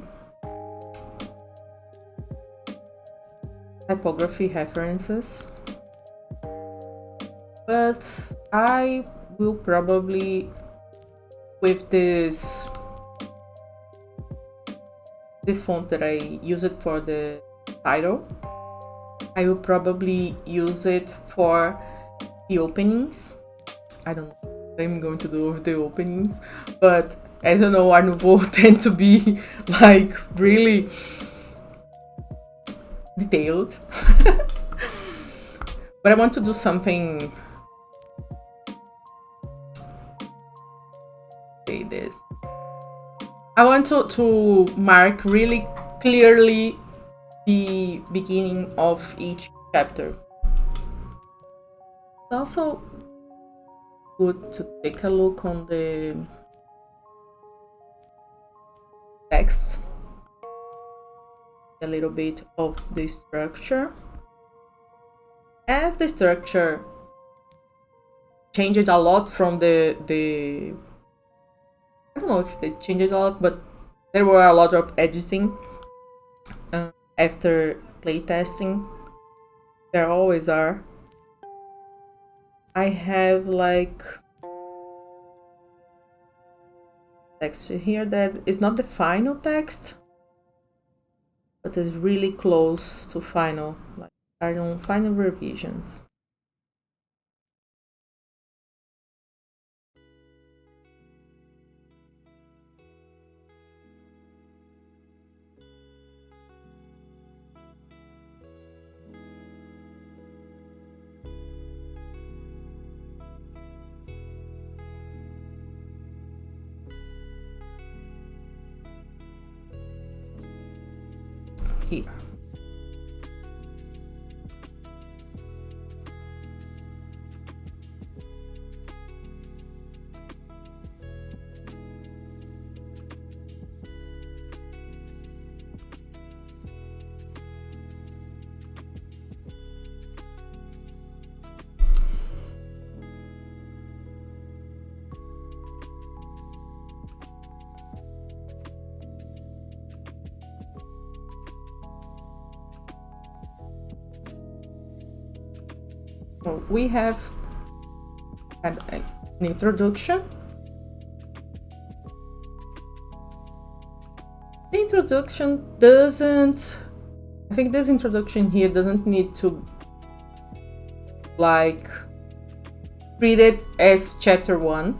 typography references, but I will probably, with this font that I use it for the title, I will probably use it for the openings. I don't know what I'm going to do with the openings, but as you know, Art Nouveau tend to be like really detailed. But I want to do something. Say this. I want to mark really clearly the beginning of each chapter. It's also good to take a look on the text, a little bit of the structure. As the structure changed a lot from the I don't know if they changed a lot, but there were a lot of editing after playtesting. There always are. I have like text here that is not the final text, but is really close to final, like I don't final revisions. Here. So we have an introduction. The introduction doesn't, I think this introduction here doesn't need to like treat it as chapter 1,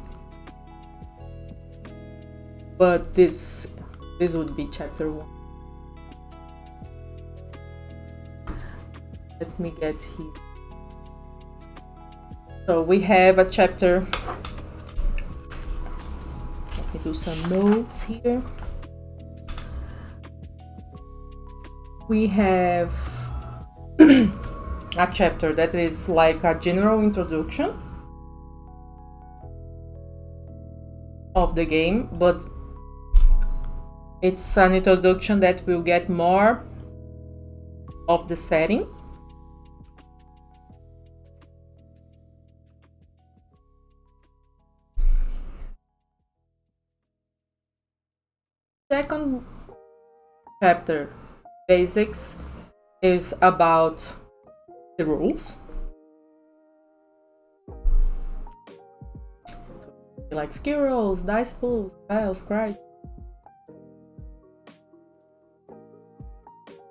but this would be chapter 1. Let me get here. So we have a chapter. Let me do some notes here. We have a chapter that is like a general introduction of the game, but it's an introduction that will get more of the setting. Second chapter, basics, is about the rules, like skill rolls, dice pools, spells, cries.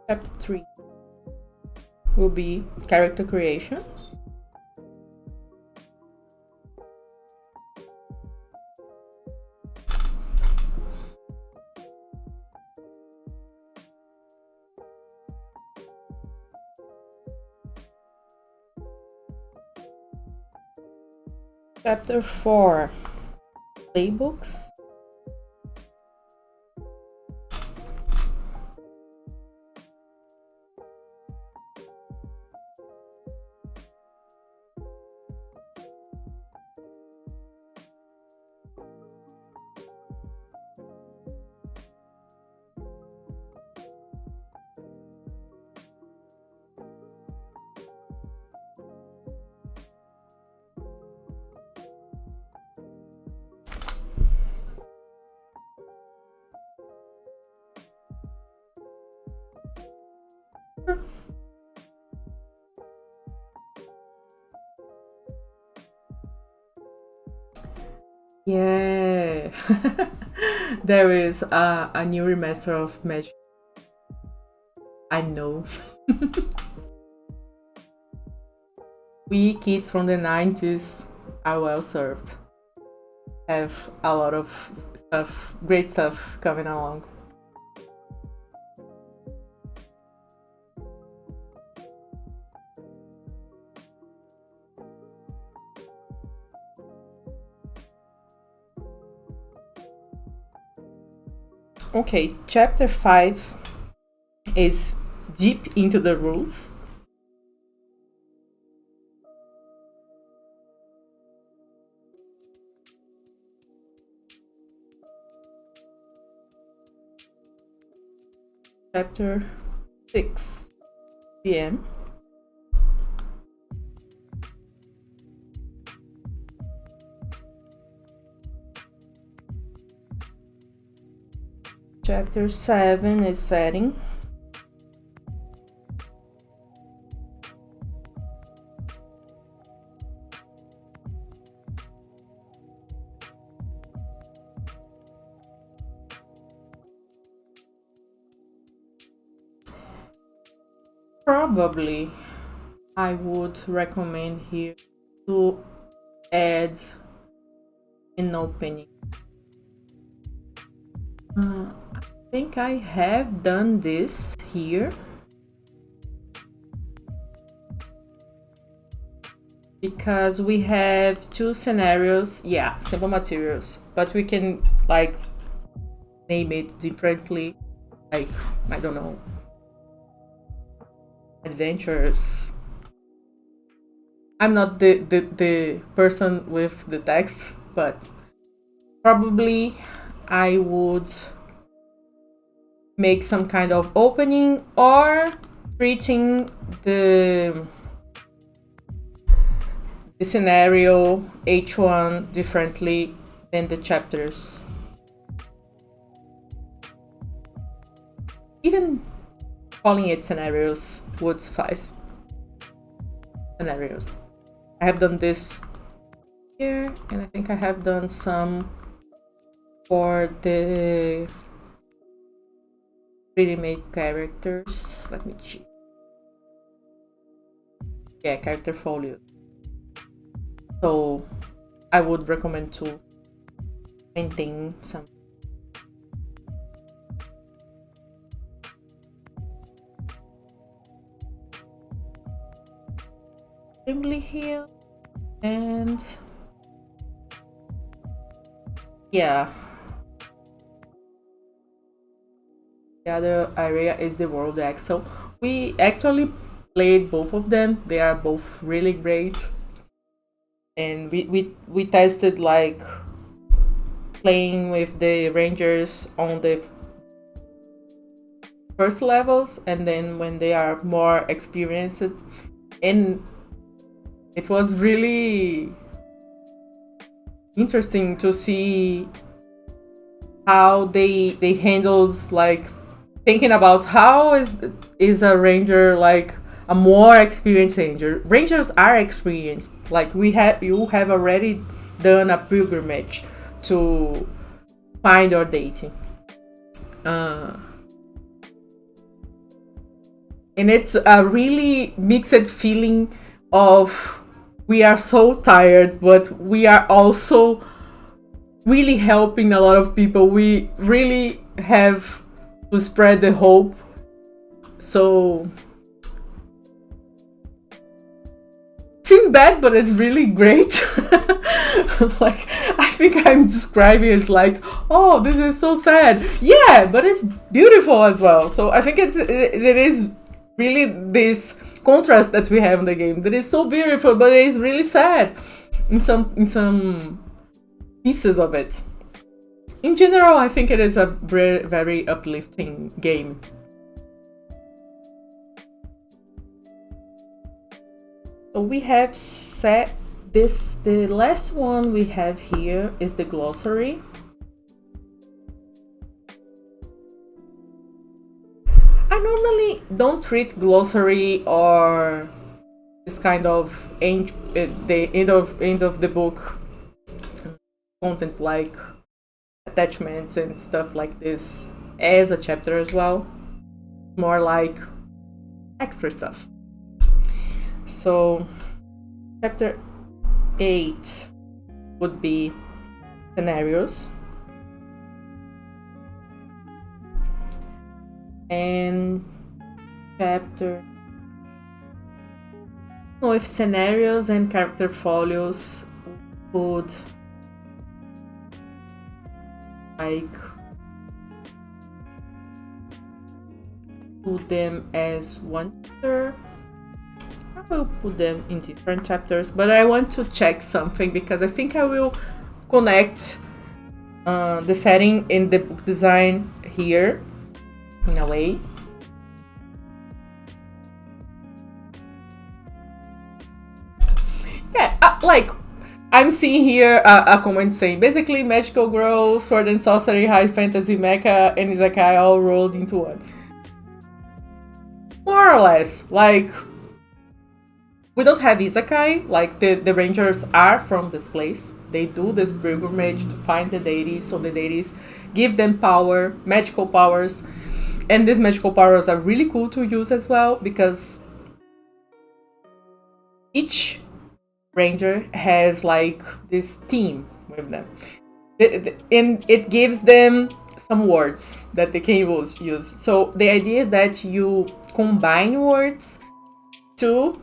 Chapter 3 will be character creation. Chapter 4, playbooks. Yeah, there is a new remaster of Magic. I know. We kids from the 90s are well served. Have a lot of stuff, great stuff coming along. Okay, chapter 5 is deep into the rules. Chapter 6 p.m. Chapter 7 is setting. Probably I would recommend here to add an opening. I think I have done this here because we have two scenarios. Yeah, simple materials, but we can like name it differently, like I don't know, adventures. I'm not the person with the text, but probably I would make some kind of opening or treating the scenario H1 differently than the chapters. Even calling it scenarios would suffice. Scenarios. I have done this here, and I think I have done some for the ready-made characters. Let me check. Yeah, character folio. So I would recommend to maintain some. Brimley Hill and yeah, the other area is the World X. So we actually played both of them. They are both really great, and we tested like playing with the Rangers on the first levels, and then when they are more experienced, and it was really interesting to see how they handled like thinking about how is a ranger like a more experienced ranger. Rangers are experienced, like you have already done a pilgrimage to find your deity, and it's a really mixed feeling of we are so tired, but we are also really helping a lot of people. We really have to spread the hope. So seems bad, but it's really great. Like I think I'm describing it's like, oh, this is so sad. Yeah, but it's beautiful as well. So I think it is really this contrast that we have in the game that is so beautiful, but it is really sad in some pieces of it. In general, I think it is a very uplifting game. So we have set this. The last one we have here is the glossary. I normally don't treat glossary or this kind of the end of the book content like attachments and stuff like this as a chapter as well. More like extra stuff. So chapter 8 would be scenarios. And chapter, I don't know if scenarios and character folios would like put them as one chapter. I will put them in different chapters, but I want to check something because I think I will connect the setting and the book design here in a way. Yeah, like I'm seeing here a comment saying basically Magical Girl, Sword and Sorcery, High Fantasy, Mecha, and Isekai all rolled into one. More or less, like we don't have Isekai, like the Rangers are from this place. They do this pilgrimage to find the deities, so the deities give them power, magical powers, and these magical powers are really cool to use as well because each Ranger has like this team with them. And it gives them some words that they can use. So the idea is that you combine words to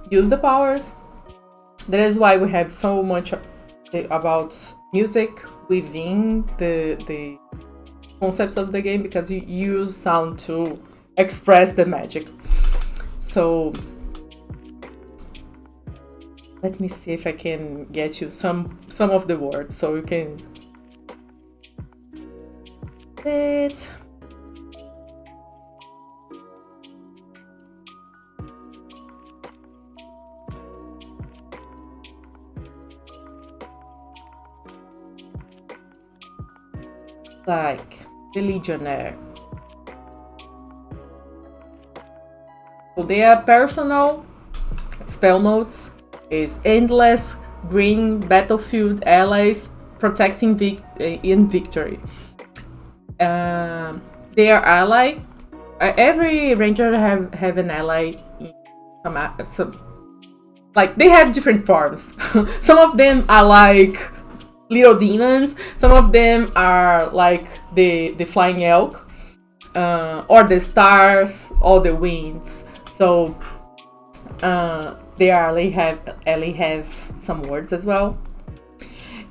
use the powers. That is why we have so much about music within the concepts of the game, because you use sound to express the magic. So let me see if I can get you some of the words so you can it. Like the Legionnaire. So they are personal spell notes. Is endless green battlefield allies protecting in victory. Their ally. Every ranger have an ally. Some like they have different forms. Some of them are like little demons. Some of them are like the flying elk, or the stars, or the winds. So they have some words as well,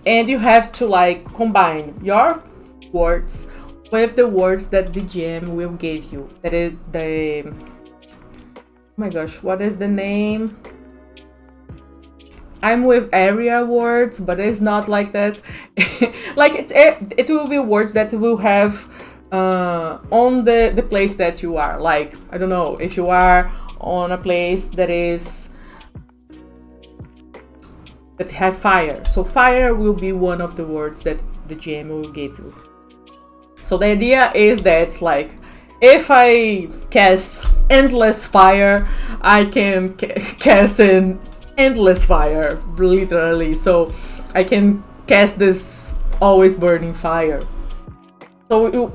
and you have to like combine your words with the words that the GM will give you. That is the, oh my gosh, what is the name? I'm with area words, but it's not like that. Like it will be words that will have on the place that you are. Like, I don't know, if you are on a place that have fire, so fire will be one of the words that the GM will give you. So the idea is that, like, if I cast endless fire, I can cast an endless fire, literally. So I can cast this always burning fire. So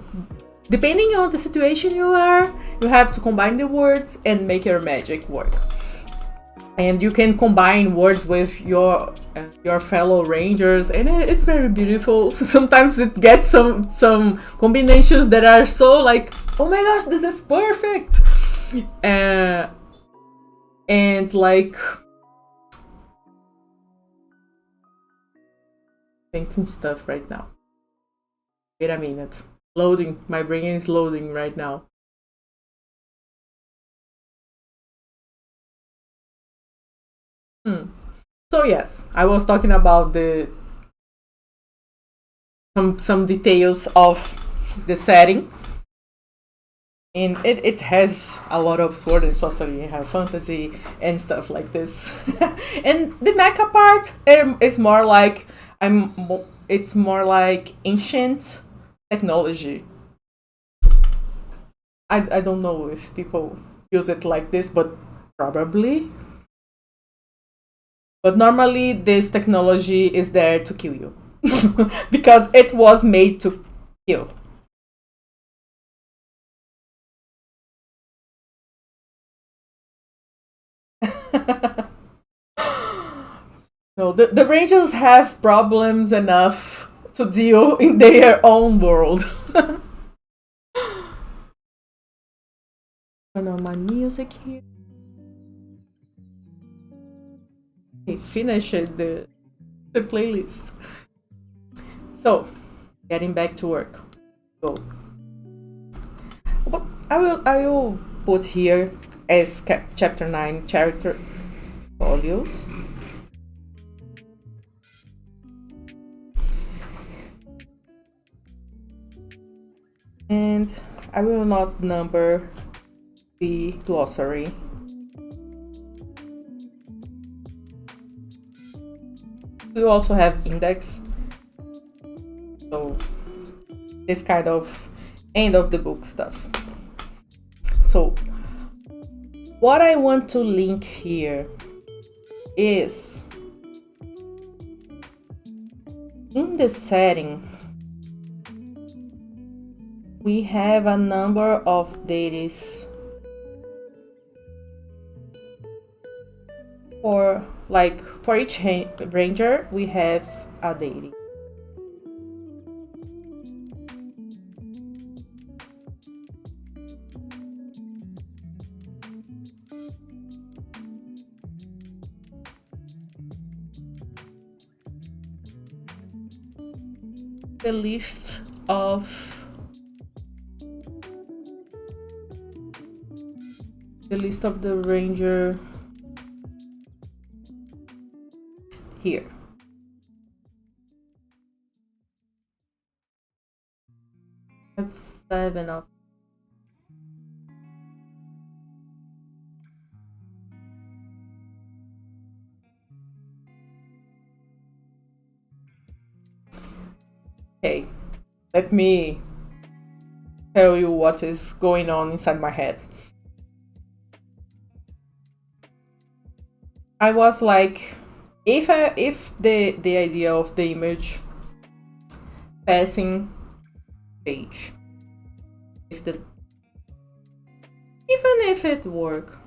depending on the situation you are, you have to combine the words and make your magic work. And you can combine words with your fellow rangers, and it's very beautiful. Sometimes it gets some combinations that are so like, oh my gosh, this is perfect, and like painting stuff right now. Wait a minute, loading. My brain is loading right now. So yes, I was talking about some details of the setting, and it has a lot of sword and sorcery and high fantasy and stuff like this. And the mecha part is more like it's more like ancient technology. I don't know if people use it like this, but probably. But normally, this technology is there to kill you because it was made to kill. No, the Rangers have problems enough to deal in their own world. Turn on my music here. Okay, finish the playlist. So, getting back to work. So, I will put here as chapter 9 character folios. And I will not number the glossary. We also have index. So this kind of end of the book stuff. So what I want to link here is in the setting we have a number of deities for each ranger we have a deity. The list of the ranger here. I have 7 of Okay, let me tell you what is going on inside my head. I was like, if the idea of the image passing page, even if it work,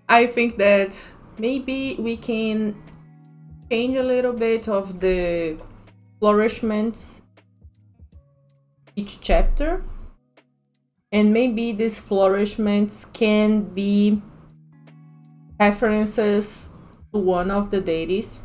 I think that maybe we can change a little bit of the flourishments each chapter, and maybe these flourishments can be references to one of the deities.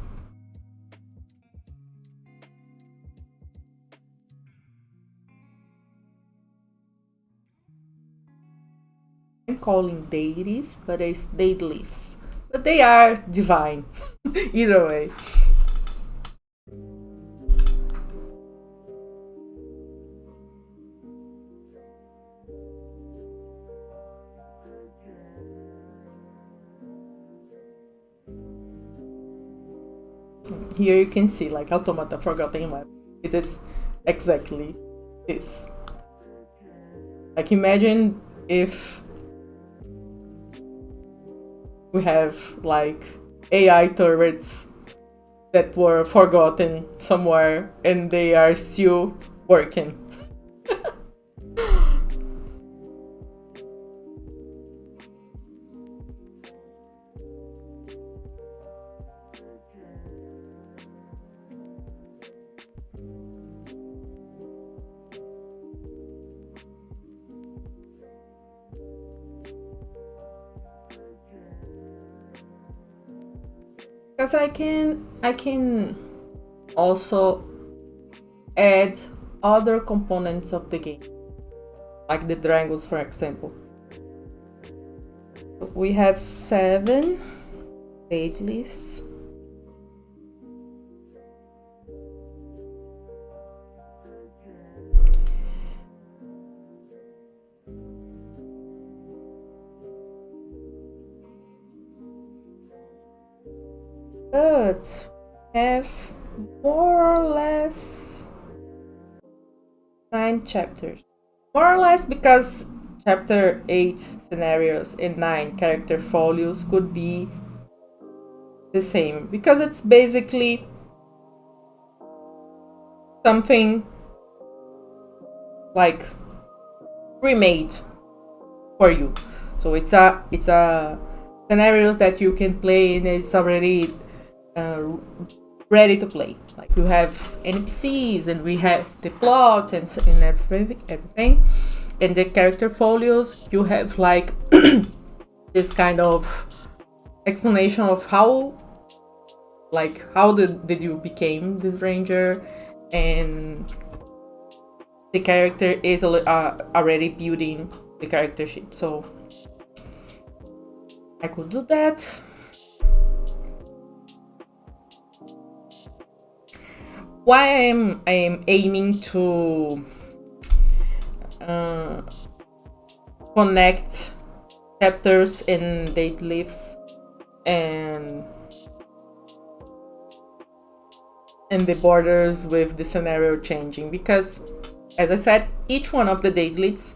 I'm calling deities, but it's deidlifts. But they are divine, either way. Here you can see like Automata Forgotten Web. It is exactly this. Like imagine if we have like AI turrets that were forgotten somewhere and they are still working. Because I can also add other components of the game, like the dragons, for example. We have 7 page lists. But have more or less 9 chapters. More or less because chapter 8 scenarios and 9 character folios could be the same, because it's basically something like remade for you. So it's a scenarios that you can play and it's already ready to play. Like you have NPCs and we have the plot and everything. And the character folios, you have like this kind of explanation of how did you became this ranger, and the character is already building the character sheet. So I could do that. Why I am aiming to connect chapters and date leaves and the borders with the scenario changing, because as I said, each one of the date leads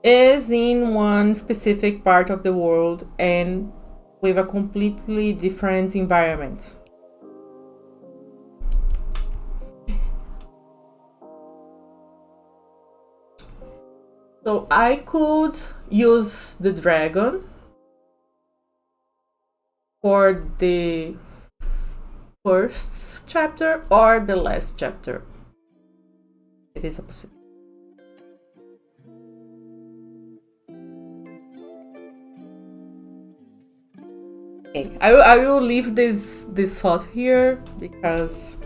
is in one specific part of the world and with a completely different environment. So I could use the dragon for the first chapter or the last chapter. It is a possibility. Okay, I will leave this thought here because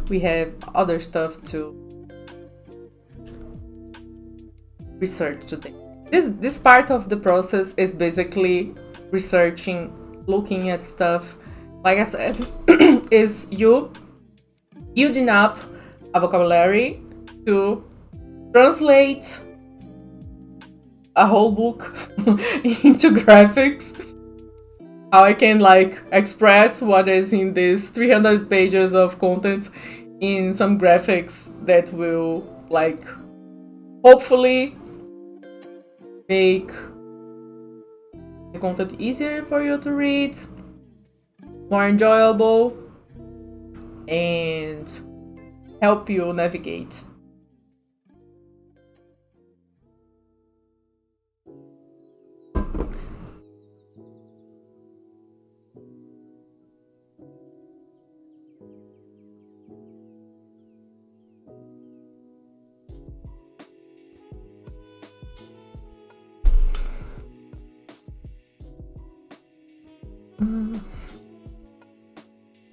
we have other stuff to research today. This part of the process is basically researching, looking at stuff. Like I said, is you building up a vocabulary to translate a whole book into graphics. How I can like express what is in this 300 pages of content in some graphics that will like hopefully make the content easier for you to read, more enjoyable, and help you navigate.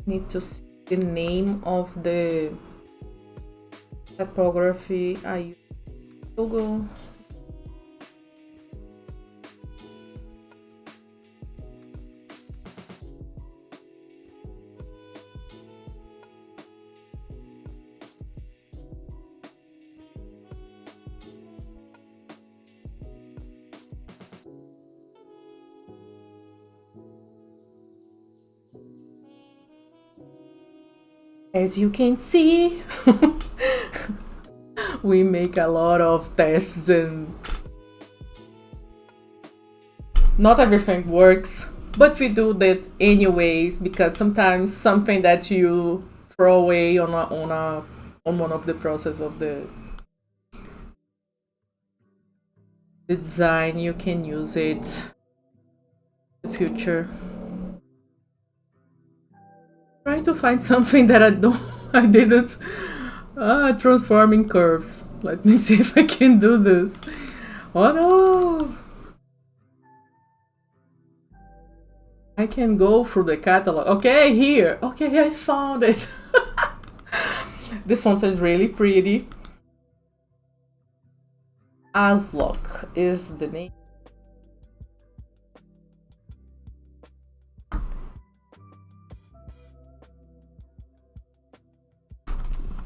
Need to see the name of the typography I use. Google. As you can see, we make a lot of tests and not everything works, but we do that anyways because sometimes something that you throw away on one of the process of the design, you can use it in the future. Trying to find something that I didn't transforming curves. Let me see if I can do this. Oh no! I can go through the catalog. Okay, here. Okay, I found it. This font is really pretty. Aslock is the name.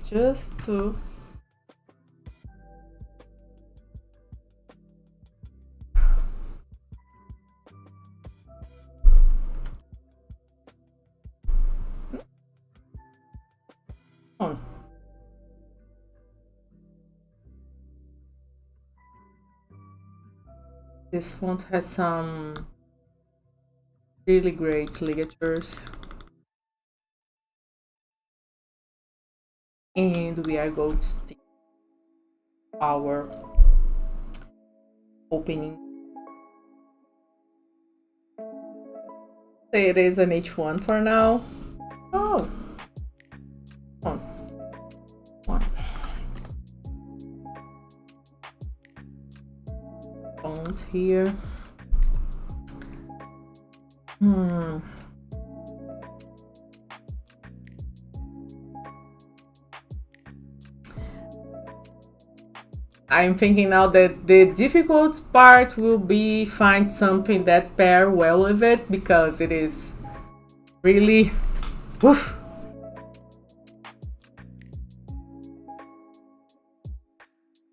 Just to on. This font has some really great ligatures. And we are going to stick our opening. It is an H1 for now. Oh, one. Font here. I'm thinking now that the difficult part will be find something that pair well with it, because it is really woof.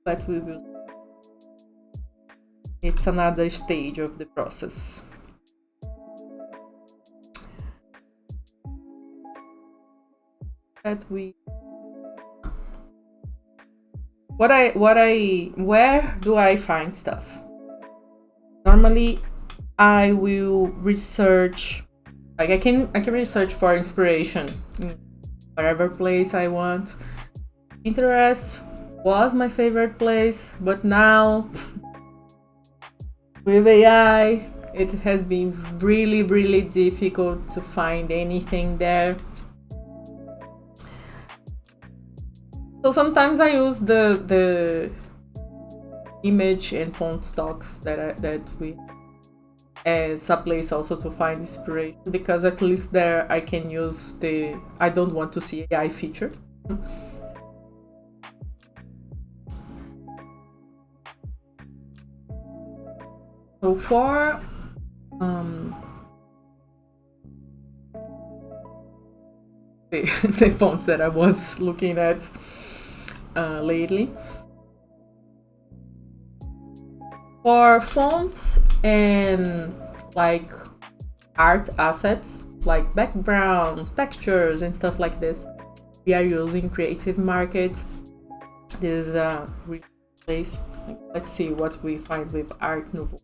But we will. It's another stage of the process. That we. Where do I find stuff? Normally, I will research. Like I can research for inspiration in whatever place I want. Pinterest was my favorite place, but now with AI, it has been really difficult to find anything there. So sometimes I use the image and font stocks that we as a place also to find inspiration, because at least there I can use the I don't want to see AI feature. So for the fonts that I was looking at lately. For fonts and like art assets, like backgrounds, textures, and stuff like this, we are using Creative Market. This is a real place. Let's see what we find with Art Nouveau.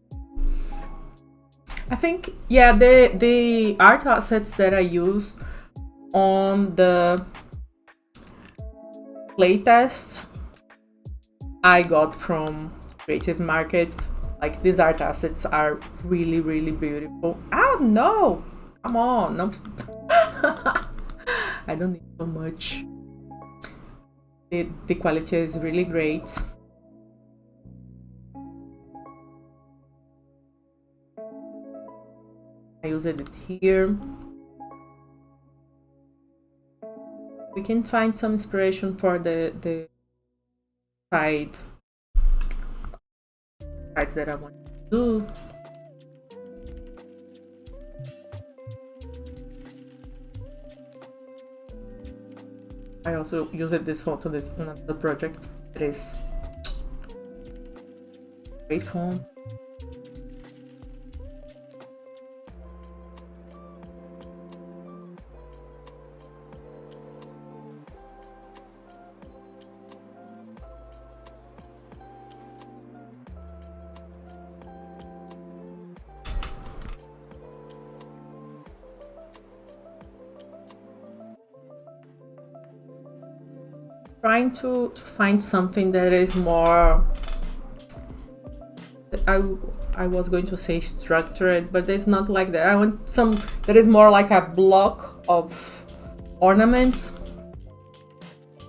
I think, yeah, the art assets that I use on the playtest I got from Creative Market. Like, these art assets are really beautiful. Oh no, come on, no. I don't need so much. The quality is really great. I used it here. We can find some inspiration for the sides that I want to do. I also used this font on this another project. It is great font. Trying to find something that is more. I was going to say structured, but it's not like that. I want some that is more like a block of ornaments.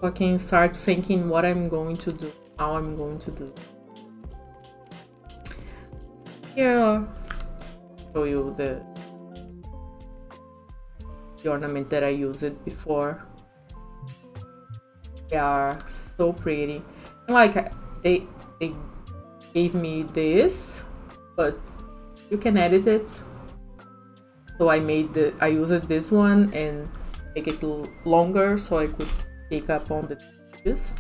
So I can start thinking what I'm going to do, how I'm going to do. Here, I'll show you the ornament that I used before. They are so pretty. Like they gave me this, but you can edit it. So I used this one and make it longer so I could pick up on the this.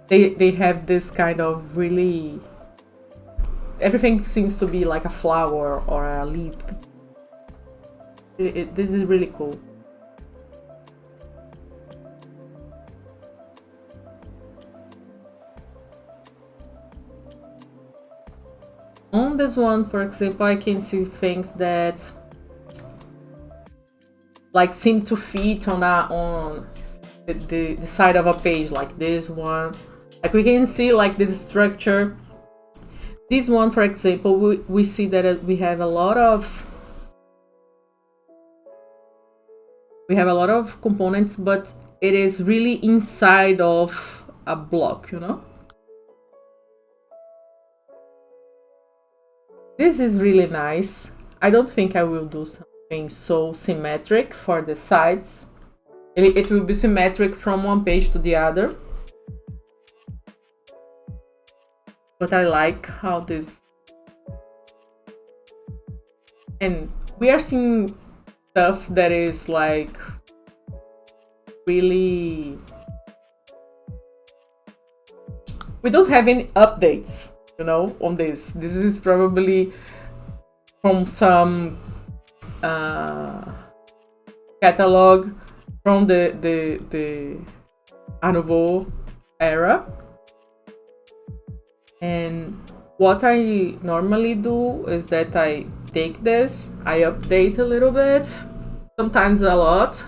They have this kind of really, everything seems to be like a flower or a leaf. This is really cool. On this one, for example, I can see things that like seem to fit on the side of a page, like this one. Like we can see like this structure. This one, for example, we see that we have a lot of components, but it is really inside of a block, you know? This is really nice. I don't think I will do something so symmetric for the sides. It will be symmetric from one page to the other. But I like how this... And we are seeing stuff that is like really... We don't have any updates, you know, on this. This is probably from some catalog from the Art Nouveau era. And what I normally do is that I take this, I update a little bit, sometimes a lot,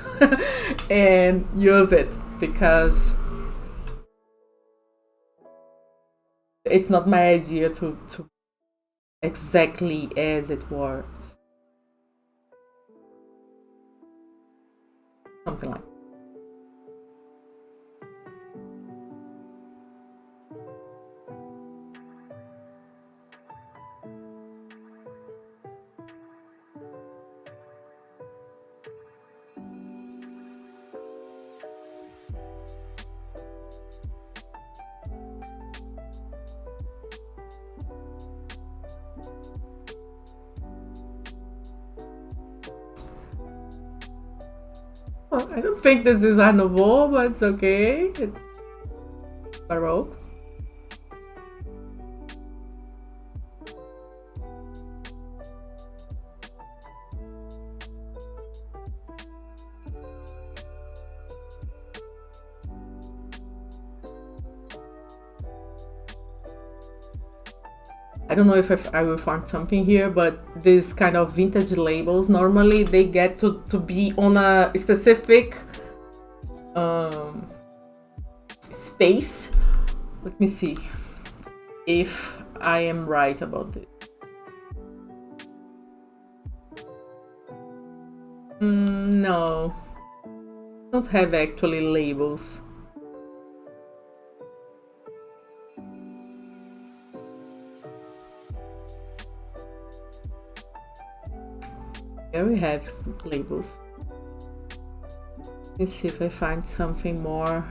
and use it, because it's not my idea to exactly as it was. Something like that. Well, I don't think this is Art Nouveau, but it's okay. It's Baroque. I don't know if I will find something here, but these kind of vintage labels, normally they get to be on a specific space. Let me see if I am right about this. No, don't have actually labels. Here we have labels. Let's see if I find something more.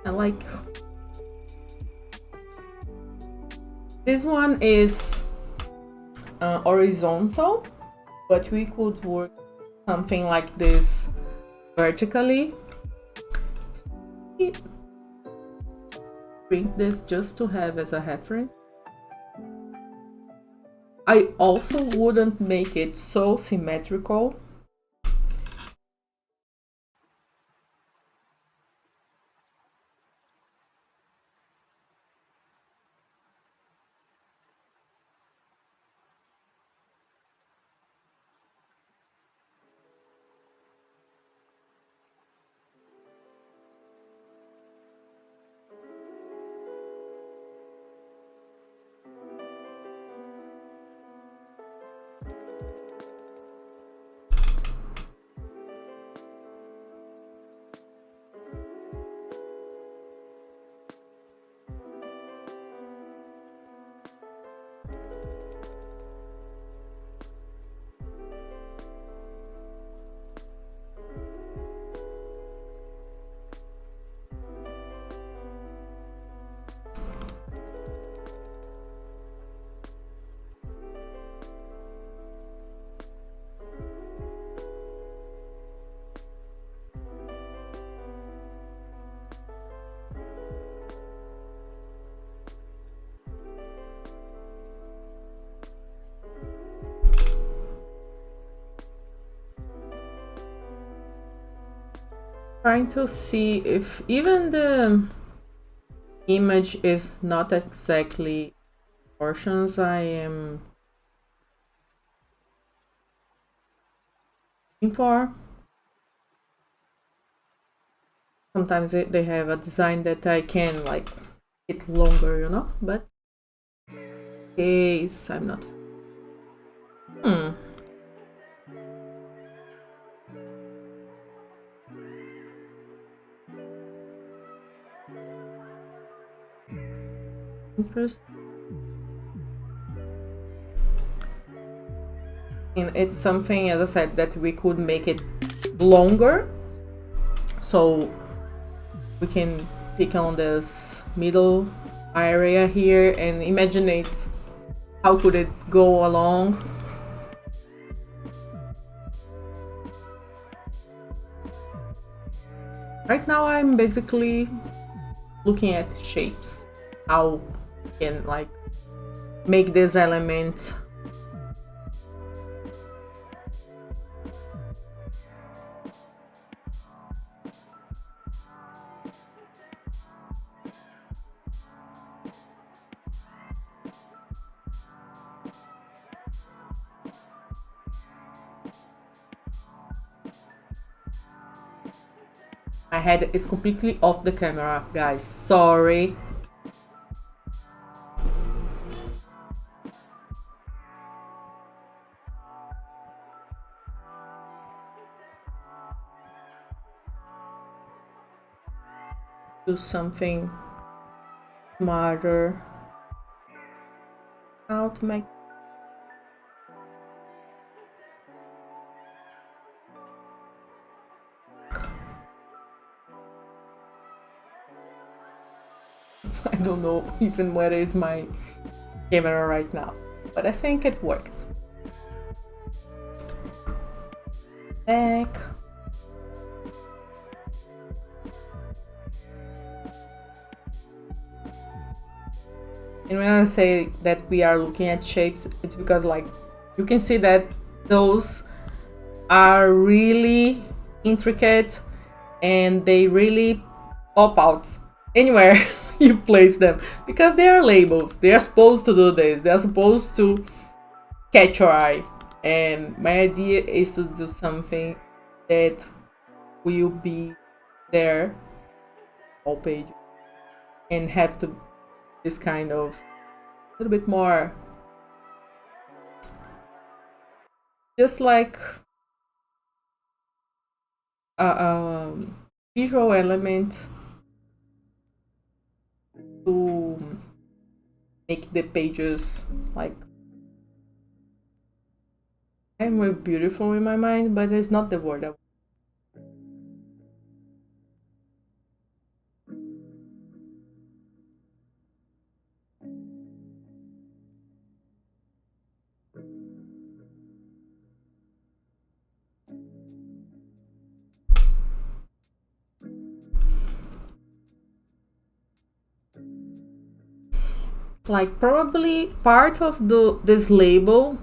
I like this one is horizontal, but we could work something like this vertically. Print this just to have as a reference. I also wouldn't make it so symmetrical. Trying to see if even the image is not exactly portions I am looking for. Sometimes they have a design that I can like it longer, you know, but case I'm not. Hmm. Interesting. And it's something, as I said, that we could make it longer, so we can pick on this middle area here and imagine it. How could it go along? Right now, I'm basically looking at shapes. How can like make this element my head is completely off the camera, guys. Sorry. Do something smarter. How to make I don't know even where is my camera right now, but I think it worked. Back. And when I say that we are looking at shapes, it's because like you can see that those are really intricate and they really pop out anywhere you place them because they are labels. They are supposed to do this. They are supposed to catch your eye. And my idea is to do something that will be there all page and have to this kind of a little bit more just like a visual element to make the pages like I'm more beautiful in my mind, but it's not the word. Like probably part of this label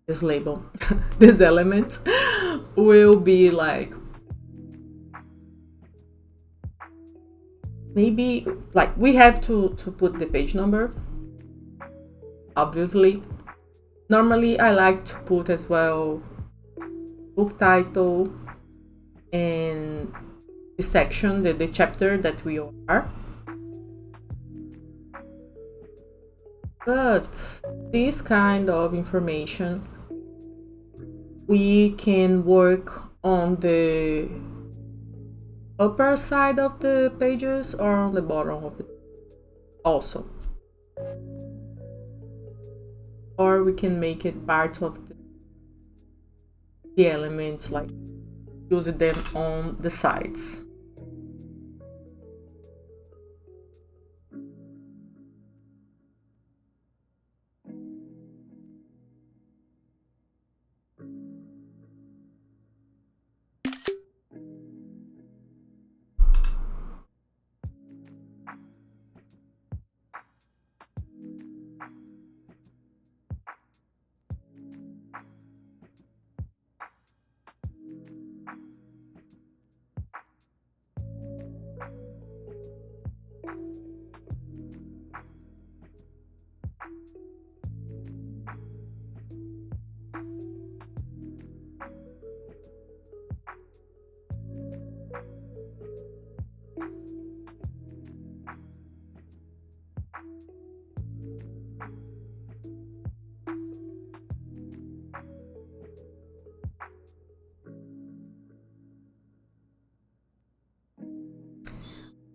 this element will be like maybe like we have to put the page number, obviously. Normally I like to put as well book title and the section, the chapter that we are. But this kind of information we can work on the upper side of the pages or on the bottom of the also, or we can make it part of the elements, like using them on the sides.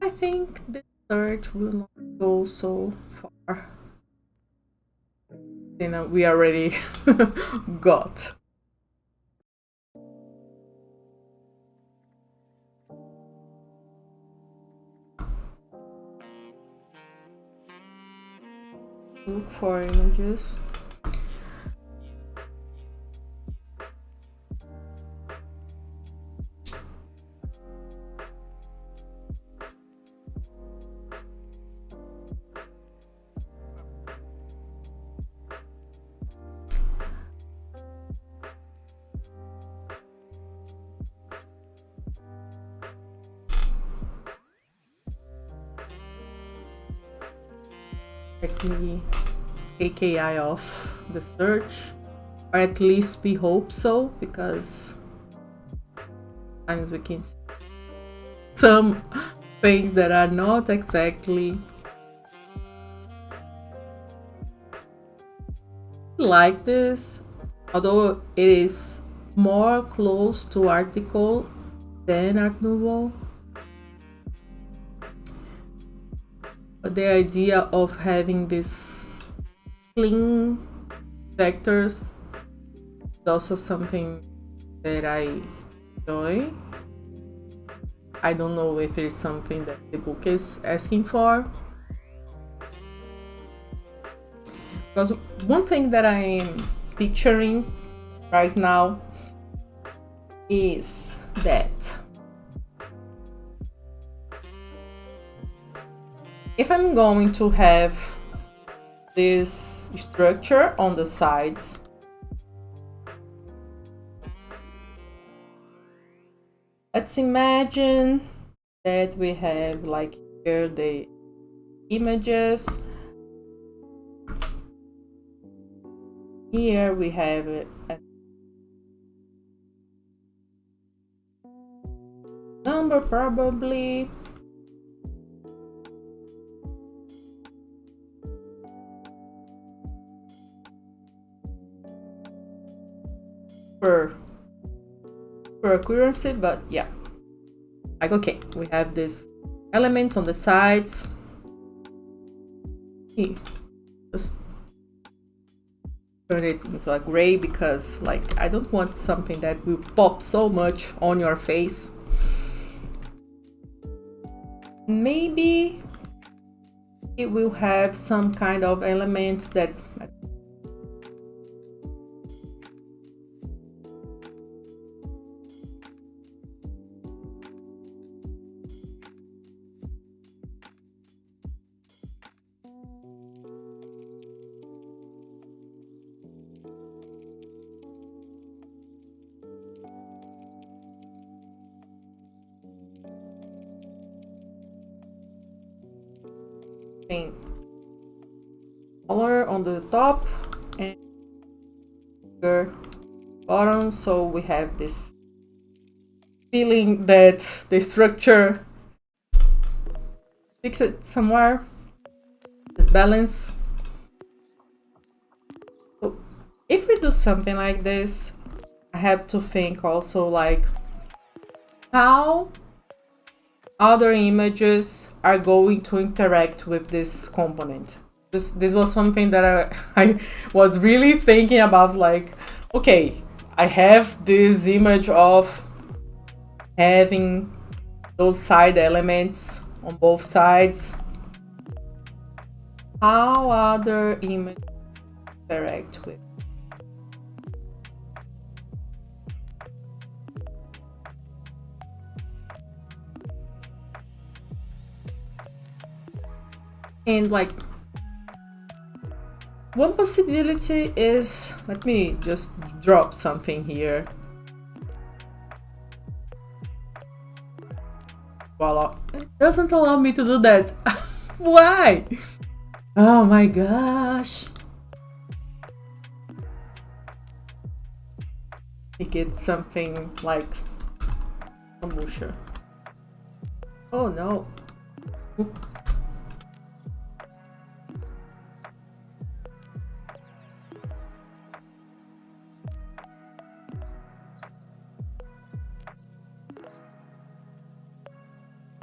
I think the search will not go so far. Then we already got. Look for images. Actually, AKI off the search, or at least we hope so, because sometimes we can see some things that are not exactly like this, although it is more close to Art Deco than Art Nouveau. But the idea of having this clean vectors is also something that I enjoy. I don't know if it's something that the book is asking for. Because one thing that I'm picturing right now is that if I'm going to have this structure on the sides, let's imagine that we have like here the images. Here we have a number probably. Per accuracy, but yeah, like okay, we have this elements on the sides. Just turn it into a gray because like I don't want something that will pop so much on your face. Maybe it will have some kind of elements that color on the top and bottom, so we have this feeling that the structure fix it somewhere, this balance. So if we do something like this, I have to think also like how other images are going to interact with this component. This was something that I was really thinking about, like, okay, I have this image of having those side elements on both sides. How other images interact with. And like one possibility is, let me just drop something here. Voila. It doesn't allow me to do that. Why? Oh my gosh. Make it something like a musha. Oh no.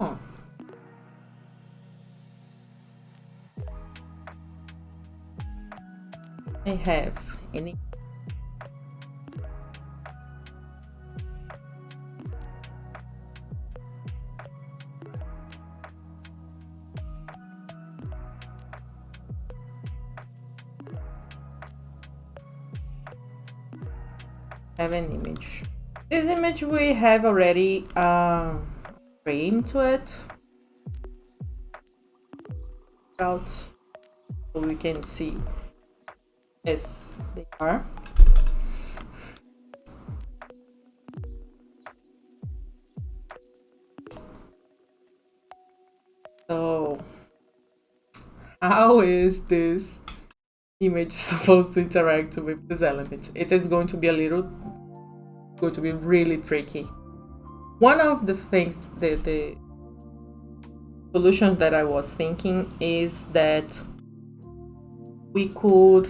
Oh. I have any have an image. This image we have already frame to it out so we can see as they are. So how is this image supposed to interact with this element? It is going to be really tricky. One of the things, the solutions that I was thinking is that we could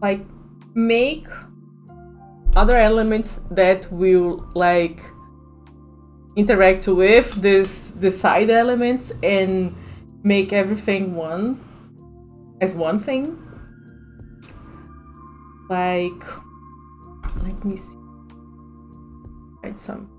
like make other elements that will like interact with the side elements and make everything one thing. Like, let me see. Write some.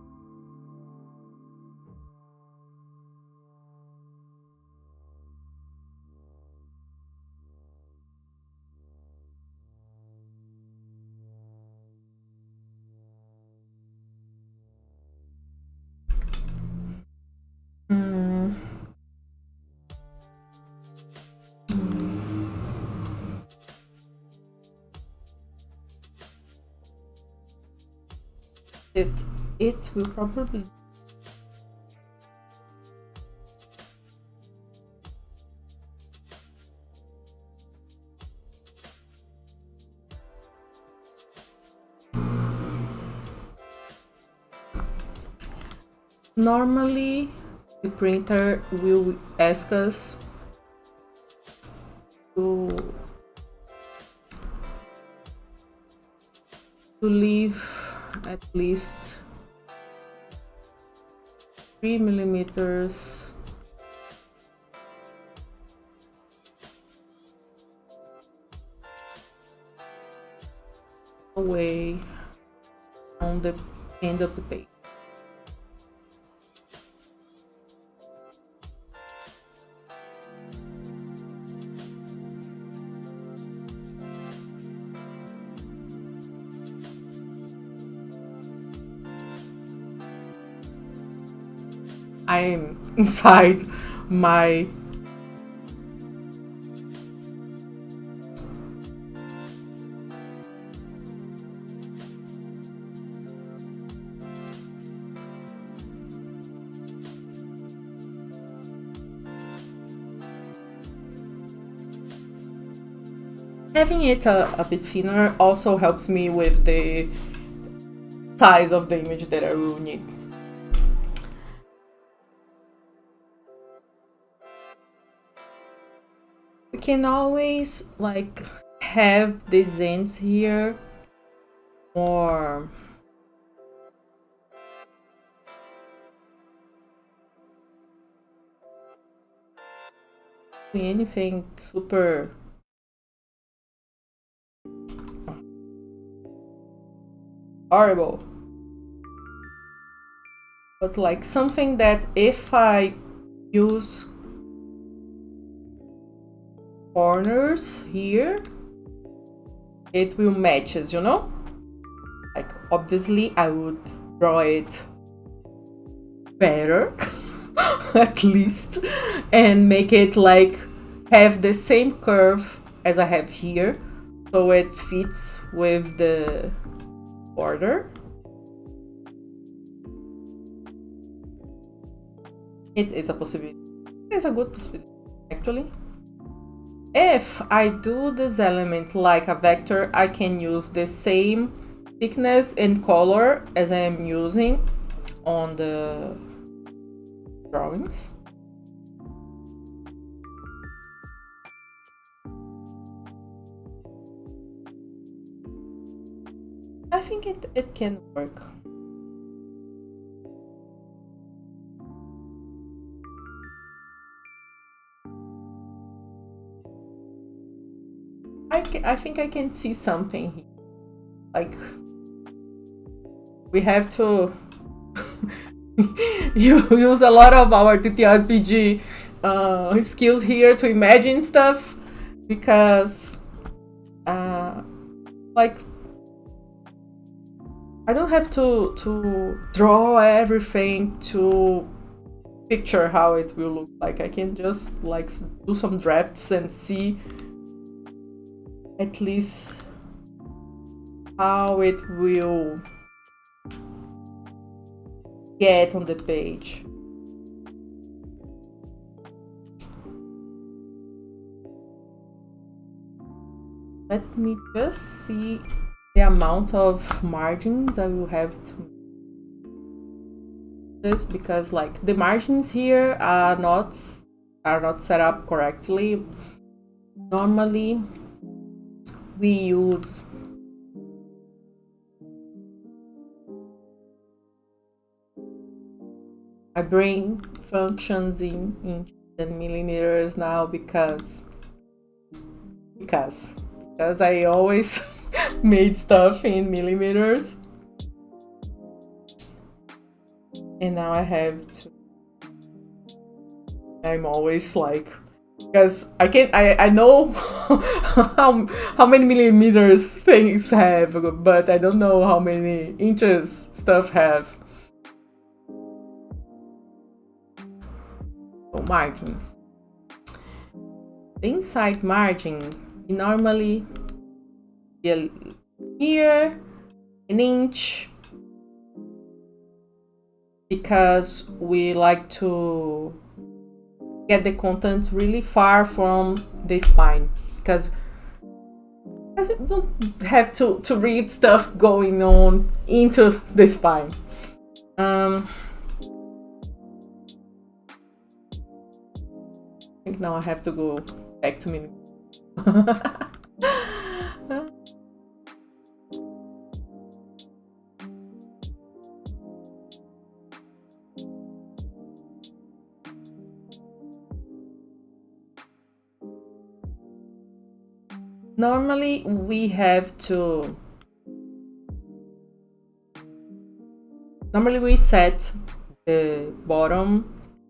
It will probably normally the printer will ask us to leave at least 3 millimeters away on the end of the page. I'm inside my having it a bit thinner also helps me with the size of the image that I will need. We can always like have these ends here or anything super horrible, but like something that if I use corners here, it will matches, you know? Like obviously I would draw it better at least and make it like have the same curve as I have here so it fits with the border. It is a possibility. It's a good possibility actually. If I do this element like a vector, I can use the same thickness and color as I am using on the drawings. I think it can work. I think I can see something here. Like, we have to use a lot of our TTRPG skills here to imagine stuff, because like, I don't have to draw everything to picture how it will look like. I can just like do some drafts and see at least how it will get on the page. Let me just see the amount of margins I will have to this, because like the margins here are not set up correctly. Normally we use my brain functions in inches and millimeters now because I always made stuff in millimeters, and now I have to. I'm always like, because I know how many millimeters things have, but I don't know how many inches stuff have. So margins. The inside margin normally here an inch, because we like to get the content really far from the spine, because you don't have to read stuff going on into the spine. I think now I have to go back to me. Normally we set the bottom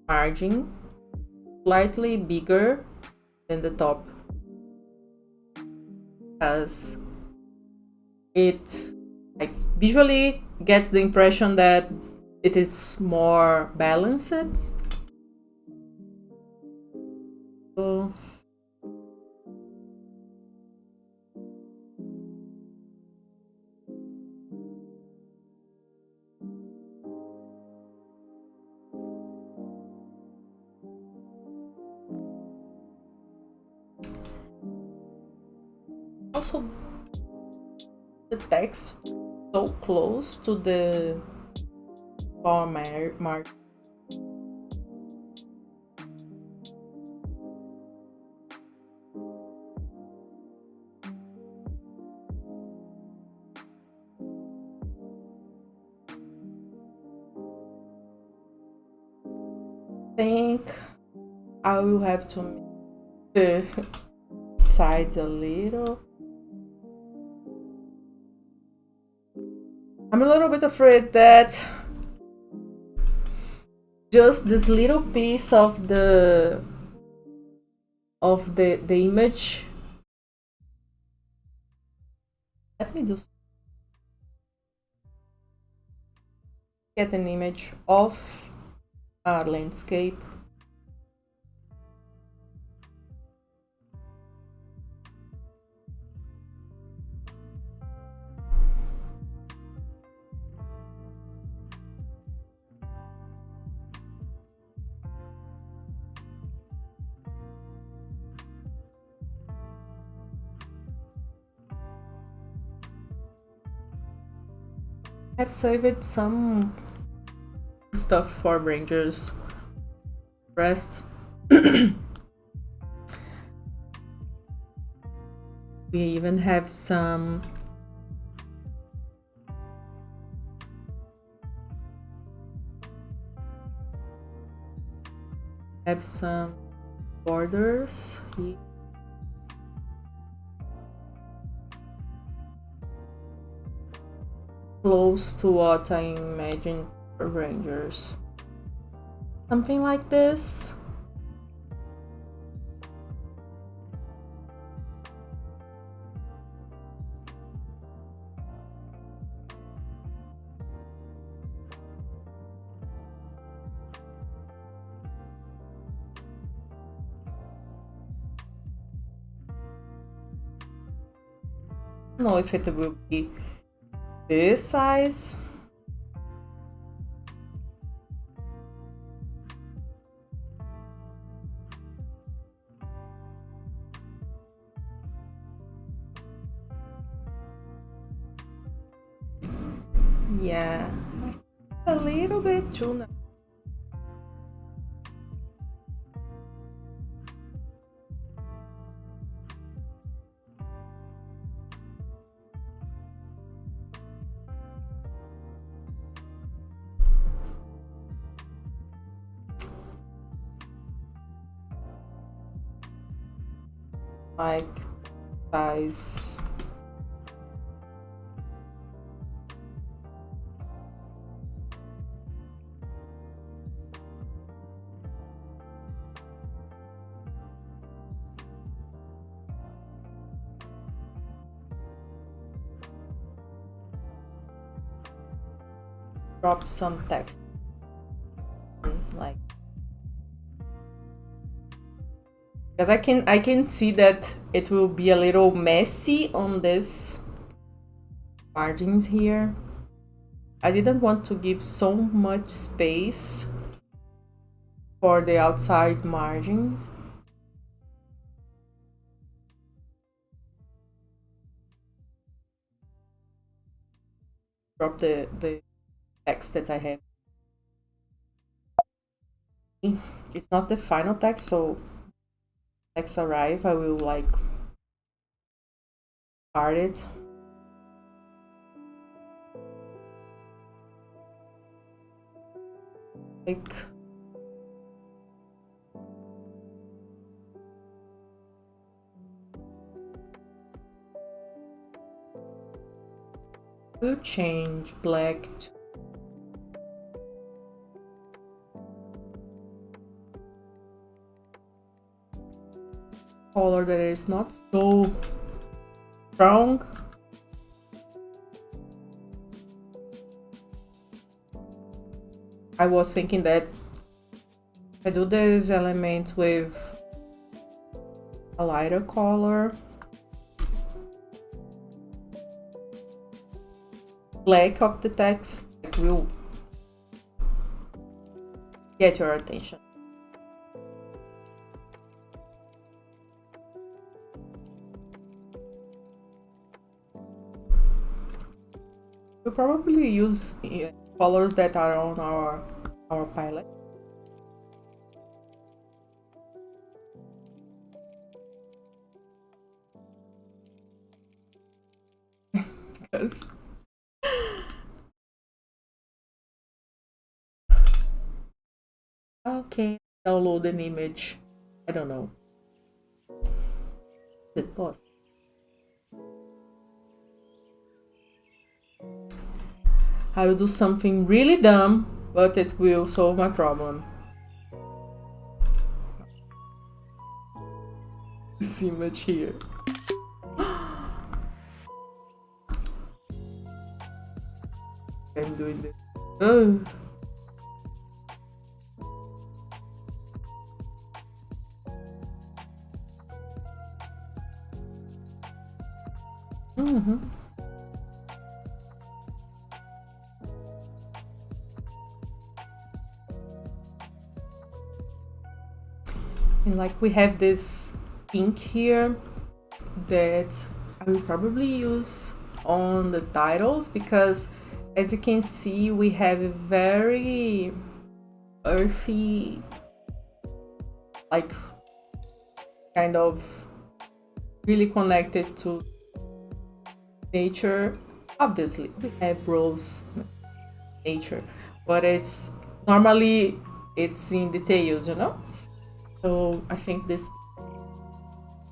margin slightly bigger than the top, because it like visually gets the impression that it is more balanced. So also the text so close to the bar mark. I think I will have to make the sides a little. I'm a little bit afraid that just this little piece of the image. Let me just get an image of our landscape. I've saved some stuff for Rangers Rest. We even have some borders here. close to what I imagined for Rangers. Something like this. I don't know if it will be this size. Yeah, a little bit too now. Like size. Drop some text, like, because I can see that it will be a little messy on this margins here. I didn't want to give so much space for the outside margins. Drop the text that I have. It's not the final text, so text arrive, I will like start it. Like, we'll change black to color that is not so strong. I was thinking that if I do this element with a lighter color, black of the text, it will get your attention. We'll probably use colors that are on our palette. Because okay, download an image. I don't know. It was. I will do something really dumb, but it will solve my problem. This image here. I'm doing this. Ugh. And like we have this pink here that I will probably use on the titles, because as you can see we have a very earthy, like kind of really connected to nature. Obviously we have rose nature, but it's normally it's in details, you know. So I think this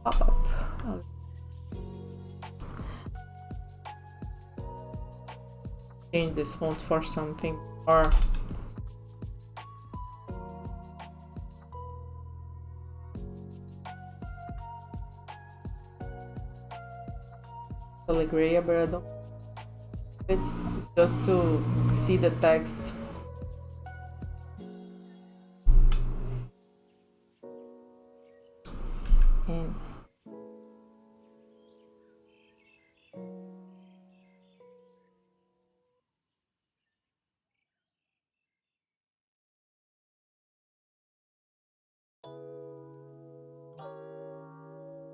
pop up. change this font for something more gray, but I don't. It's just to see the text. And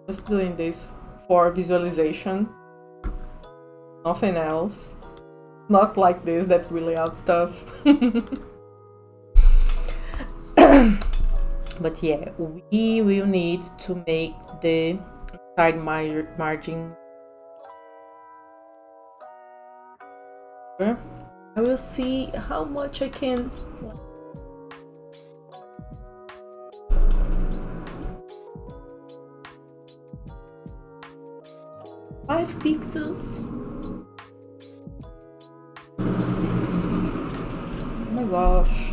just doing this for visualization, nothing else. Not like this, that really out stuff. But yeah, we will need to make the side margin. I will see how much I can. 5 pixels. Oh my gosh.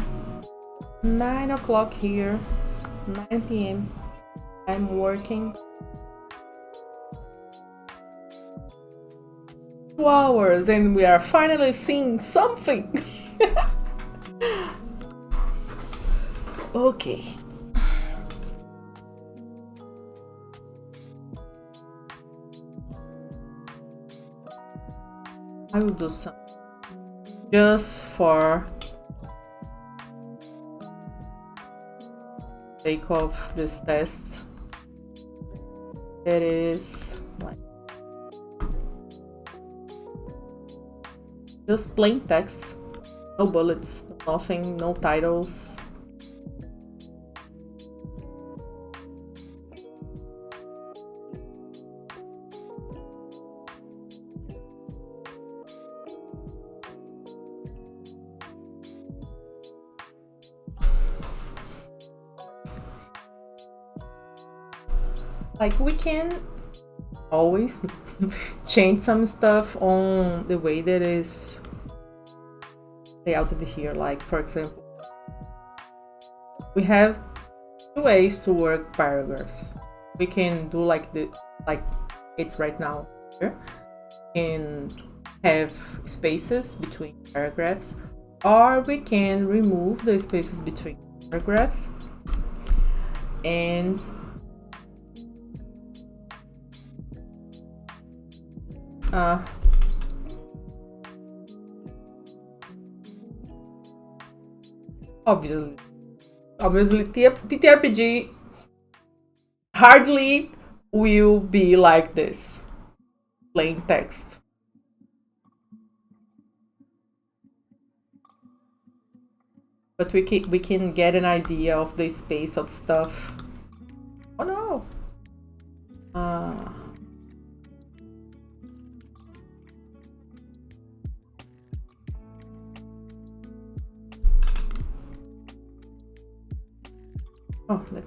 9 o'clock here. 9 p.m. I'm working 2 hours and we are finally seeing something. Okay. I will do some just for sake of this test. It is like just plain text, no bullets, nothing, no titles. Like we can always change some stuff on the way that is layouted here. Like for example, we have 2 ways to work paragraphs. We can do like it's right now here, and have spaces between paragraphs, or we can remove the spaces between paragraphs and obviously TTRPG hardly will be like this plain text. But we can get an idea of the space of stuff. Oh no. Oh, let's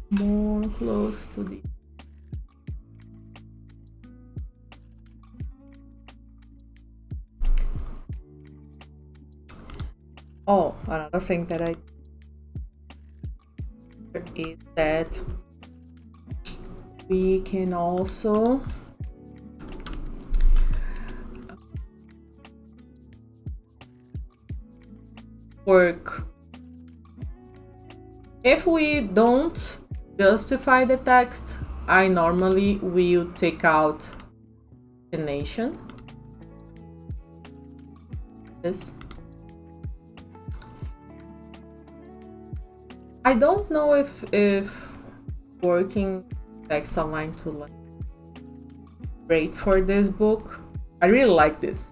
more close to the. Oh, another thing that I is that we can also work. If we don't justify the text, I normally will take out the nation. This. I don't know if working text online to like great for this book. I really like this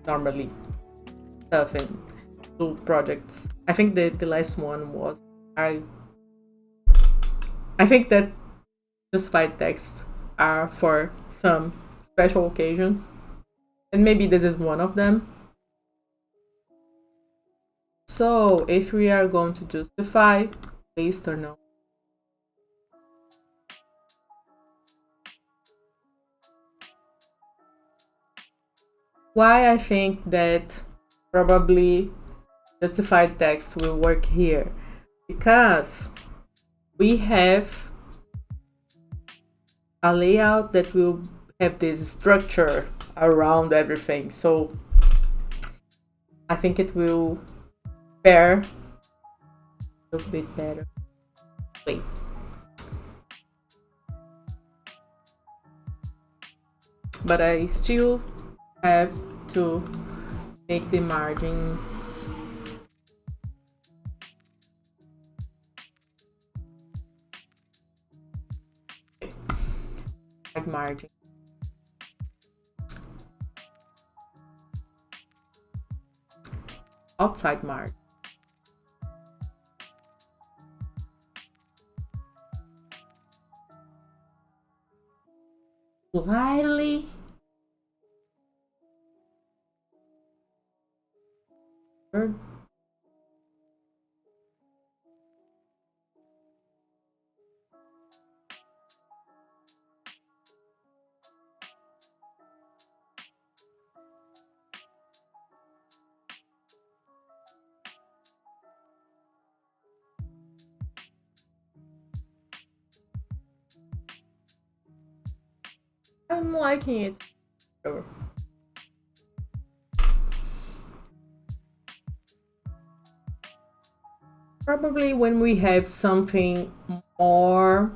normally stuff in two projects. I think the last one was I think that justified texts are for some special occasions, and maybe this is one of them. So if we are going to justify, please turn on. why I think that probably justified text will work here, because we have a layout that will have this structure around everything. So I think it will pair a little bit better. Wait. But I still have to make the margins margin. Outside margin. Slightly I'm liking it. Probably when we have something more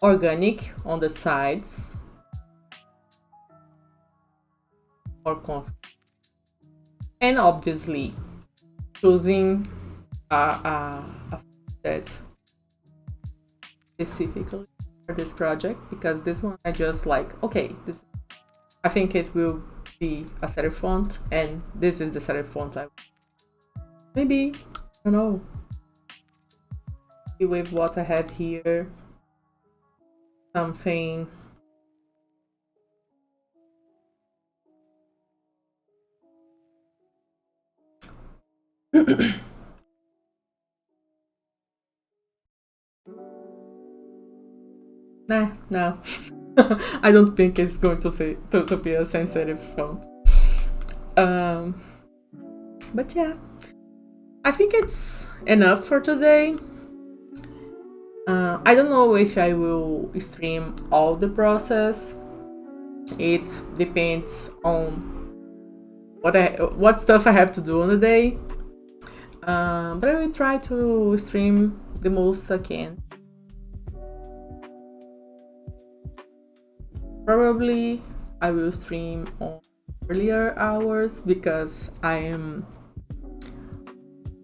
organic on the sides, more confident, and obviously choosing a that specifically for this project, because this one I just like, okay, this, I think it will be a serif font, and this is the serif font I maybe, I don't know, with what I have here, something nah, no. I don't think it's going to say to be a sensitive font. But yeah, I think it's enough for today. I don't know if I will stream all the process. It depends on what stuff I have to do on the day. But I will try to stream the most I can. Probably I will stream on earlier hours because I am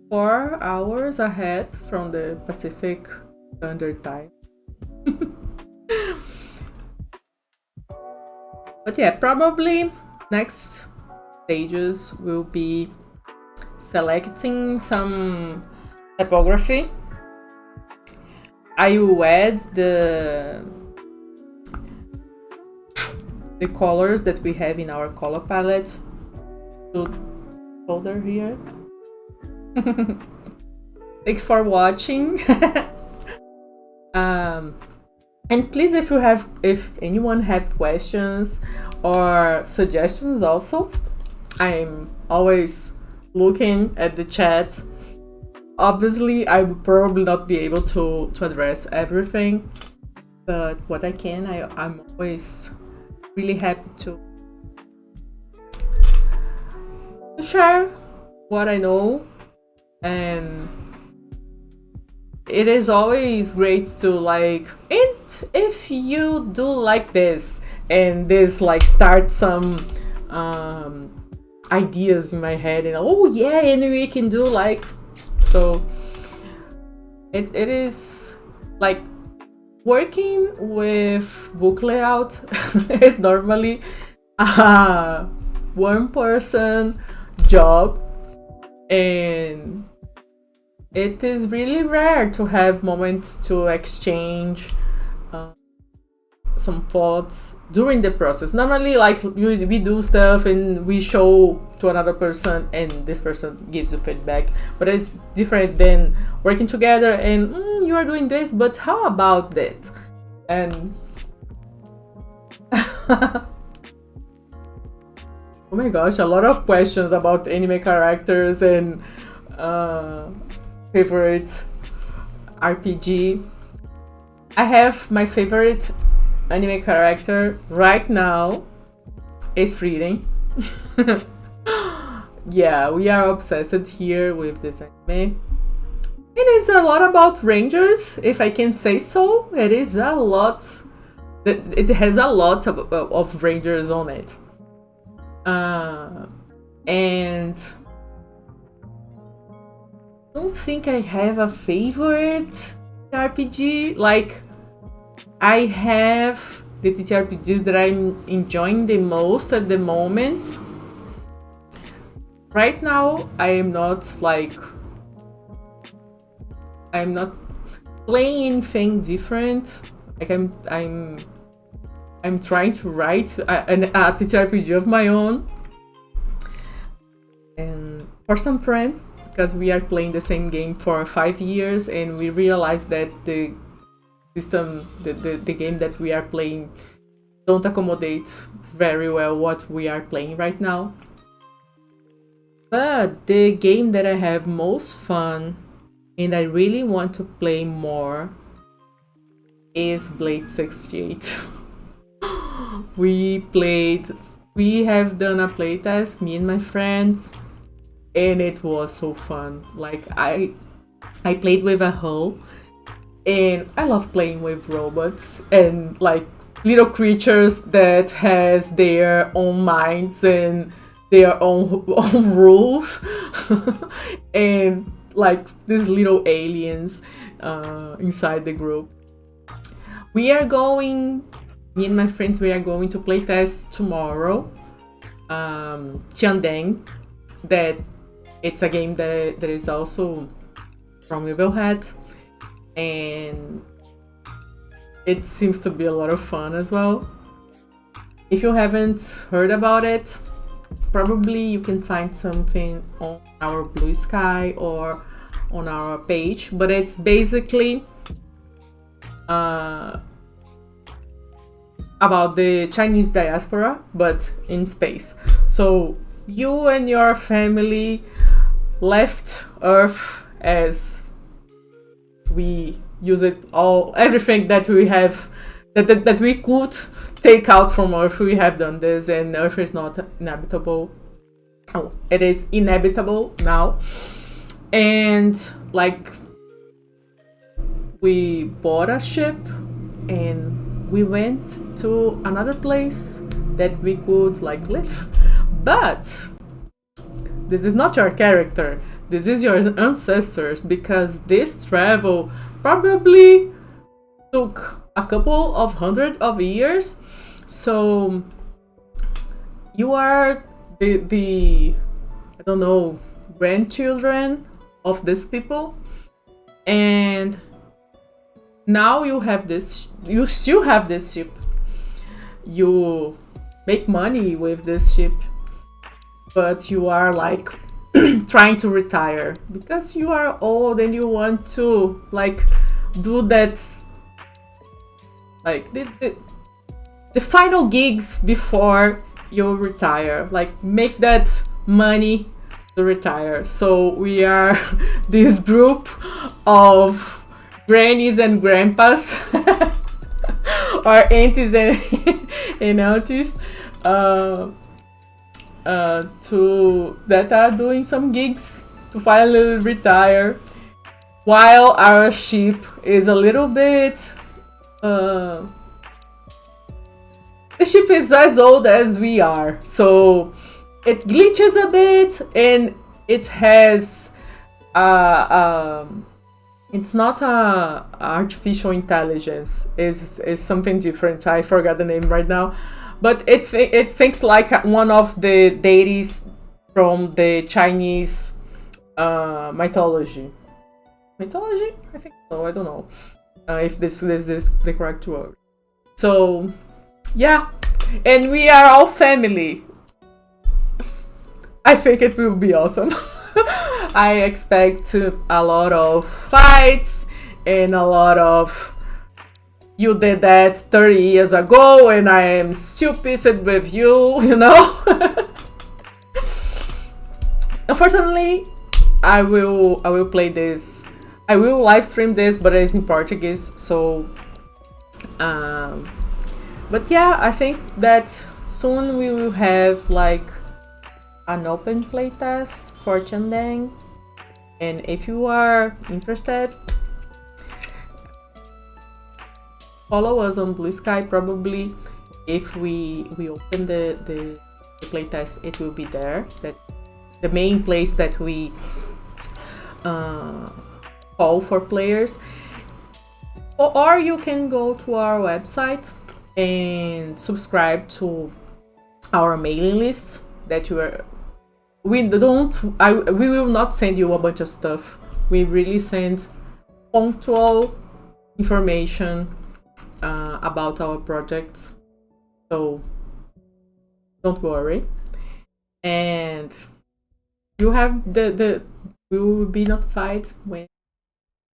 4 hours ahead from the Pacific Standard Time. But yeah, probably next stages will be selecting some typography. I will add the colors that we have in our color palette to folder here. Thanks for watching. And please, if anyone have questions or suggestions, also, I'm always looking at the chat. Obviously, I will probably not be able to address everything, but what I can, I'm always really happy to share what I know, and it is always great to like, and if you do like this, and this like start some ideas in my head, and oh yeah, and we can do like, so it is like working with book layout is normally a one person job, and it is really rare to have moments to exchange some thoughts during the process. Normally, like we do stuff and we show to another person, and this person gives you feedback. But it's different than working together and you are doing this, but how about that? And Oh my gosh, a lot of questions about anime characters and favorite RPG. I have my favorite anime character right now is Frieren. Yeah, we are obsessed here with this anime. It is a lot about rangers, if I can say so. It is a lot. It has a lot of rangers on it. And I don't think I have a favorite RPG. Like, I have the TTRPGs that I'm enjoying the most at the moment. Right now, I'm not playing anything different. Like I'm trying to write a TTRPG of my own, and for some friends, because we are playing the same game for 5 years, and we realized that the system, the game that we are playing, don't accommodate very well what we are playing right now. But the game that I have most fun and I really want to play more is Blade 68. We have done a playtest, me and my friends, and it was so fun. Like, I played with a hull, and I love playing with robots and like little creatures that has their own minds and their own rules. And like these little aliens inside the group. Me and my friends, we are going to play test tomorrow. Tiandeng, that it's a game that is also from Evil Hat, and it seems to be a lot of fun as well. If you haven't heard about it, probably you can find something on our Blue Sky or on our page, but it's basically about the Chinese diaspora, but in space. So you and your family left Earth, as we use it all, everything that we have, that we could take out from Earth. We have done this, and Earth is not inhabitable. Oh, it is inhabitable now. And like, we bought a ship and we went to another place that we could like live. But this is not your character, this is your ancestors, because this travel probably took a couple of hundred of years. So you are the I don't know, grandchildren of these people, and now you still have this ship. You make money with this ship, but you are like trying to retire because you are old and you want to like do that, like the final gigs before you retire, like make that money to retire. So we are this group of grannies and grandpas or aunties and aunties that are doing some gigs to finally retire, while our ship is a little bit the ship is as old as we are, so it glitches a bit, and it has it's not a artificial intelligence, is something different. I forgot the name right now, but it thinks like one of the deities from the Chinese mythology. Mythology? I think so. I don't know if this is the correct word. So yeah, and we are all family. I think it will be awesome. I expect a lot of fights and a lot of you did that 30 years ago and I am still pissed with you, you know? unfortunately, I will play this. I will live stream this, but it's in Portuguese. So, but yeah, I think that soon we will have like an open playtest for Chandang. And if you are interested, follow us on Blue Sky. Probably if we open the playtest, it will be there. That's the main place that we call for players. Or you can go to our website and subscribe to our mailing list that you are. We will not send you a bunch of stuff. We really send punctual information about our projects. So don't worry. And you have we will be notified when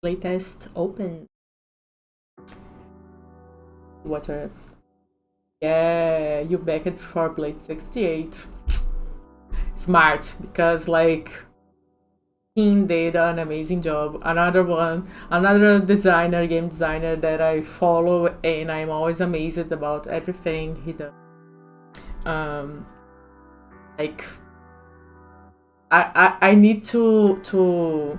playtest open. Water. Yeah, you backed for Blade 68. Smart, because like King did an amazing job. Another designer, game designer that I follow, and I'm always amazed about everything he does. Like I need to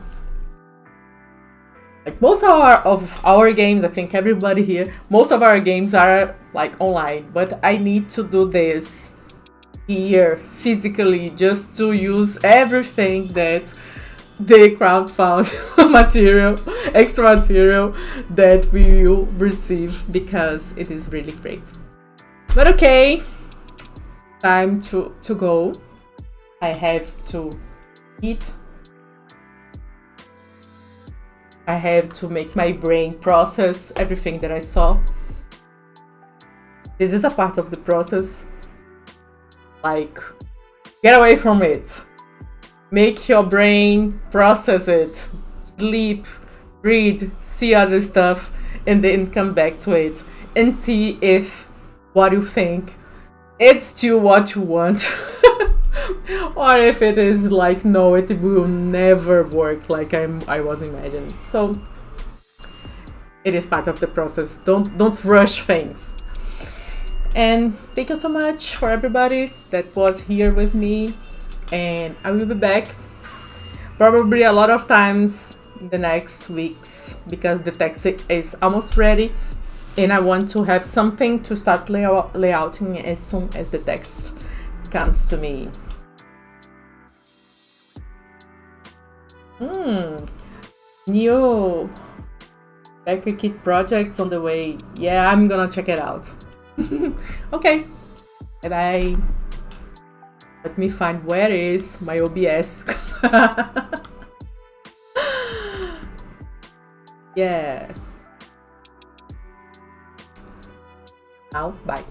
like most of our games, I think everybody here, most of our games are like online, but I need to do this here physically just to use everything that the crowdfund extra material that we will receive, because it is really great. But okay, time to go. I have to eat. I have to make my brain process everything that I saw. This is a part of the process. Like, get away from it. Make your brain process it. Sleep, read, see other stuff, and then come back to it and see if what you think it's still what you want. Or if it is like, no, it will never work like I was imagining. So it is part of the process. Don't rush things. And thank you so much for everybody that was here with me. And I will be back probably a lot of times in the next weeks, because the text is almost ready, and I want to have something to start layouting as soon as the text comes to me. New Backer Kit projects on the way. Yeah, I'm gonna check it out. Okay, bye bye. Let me find where is my OBS. Yeah. Now, bye.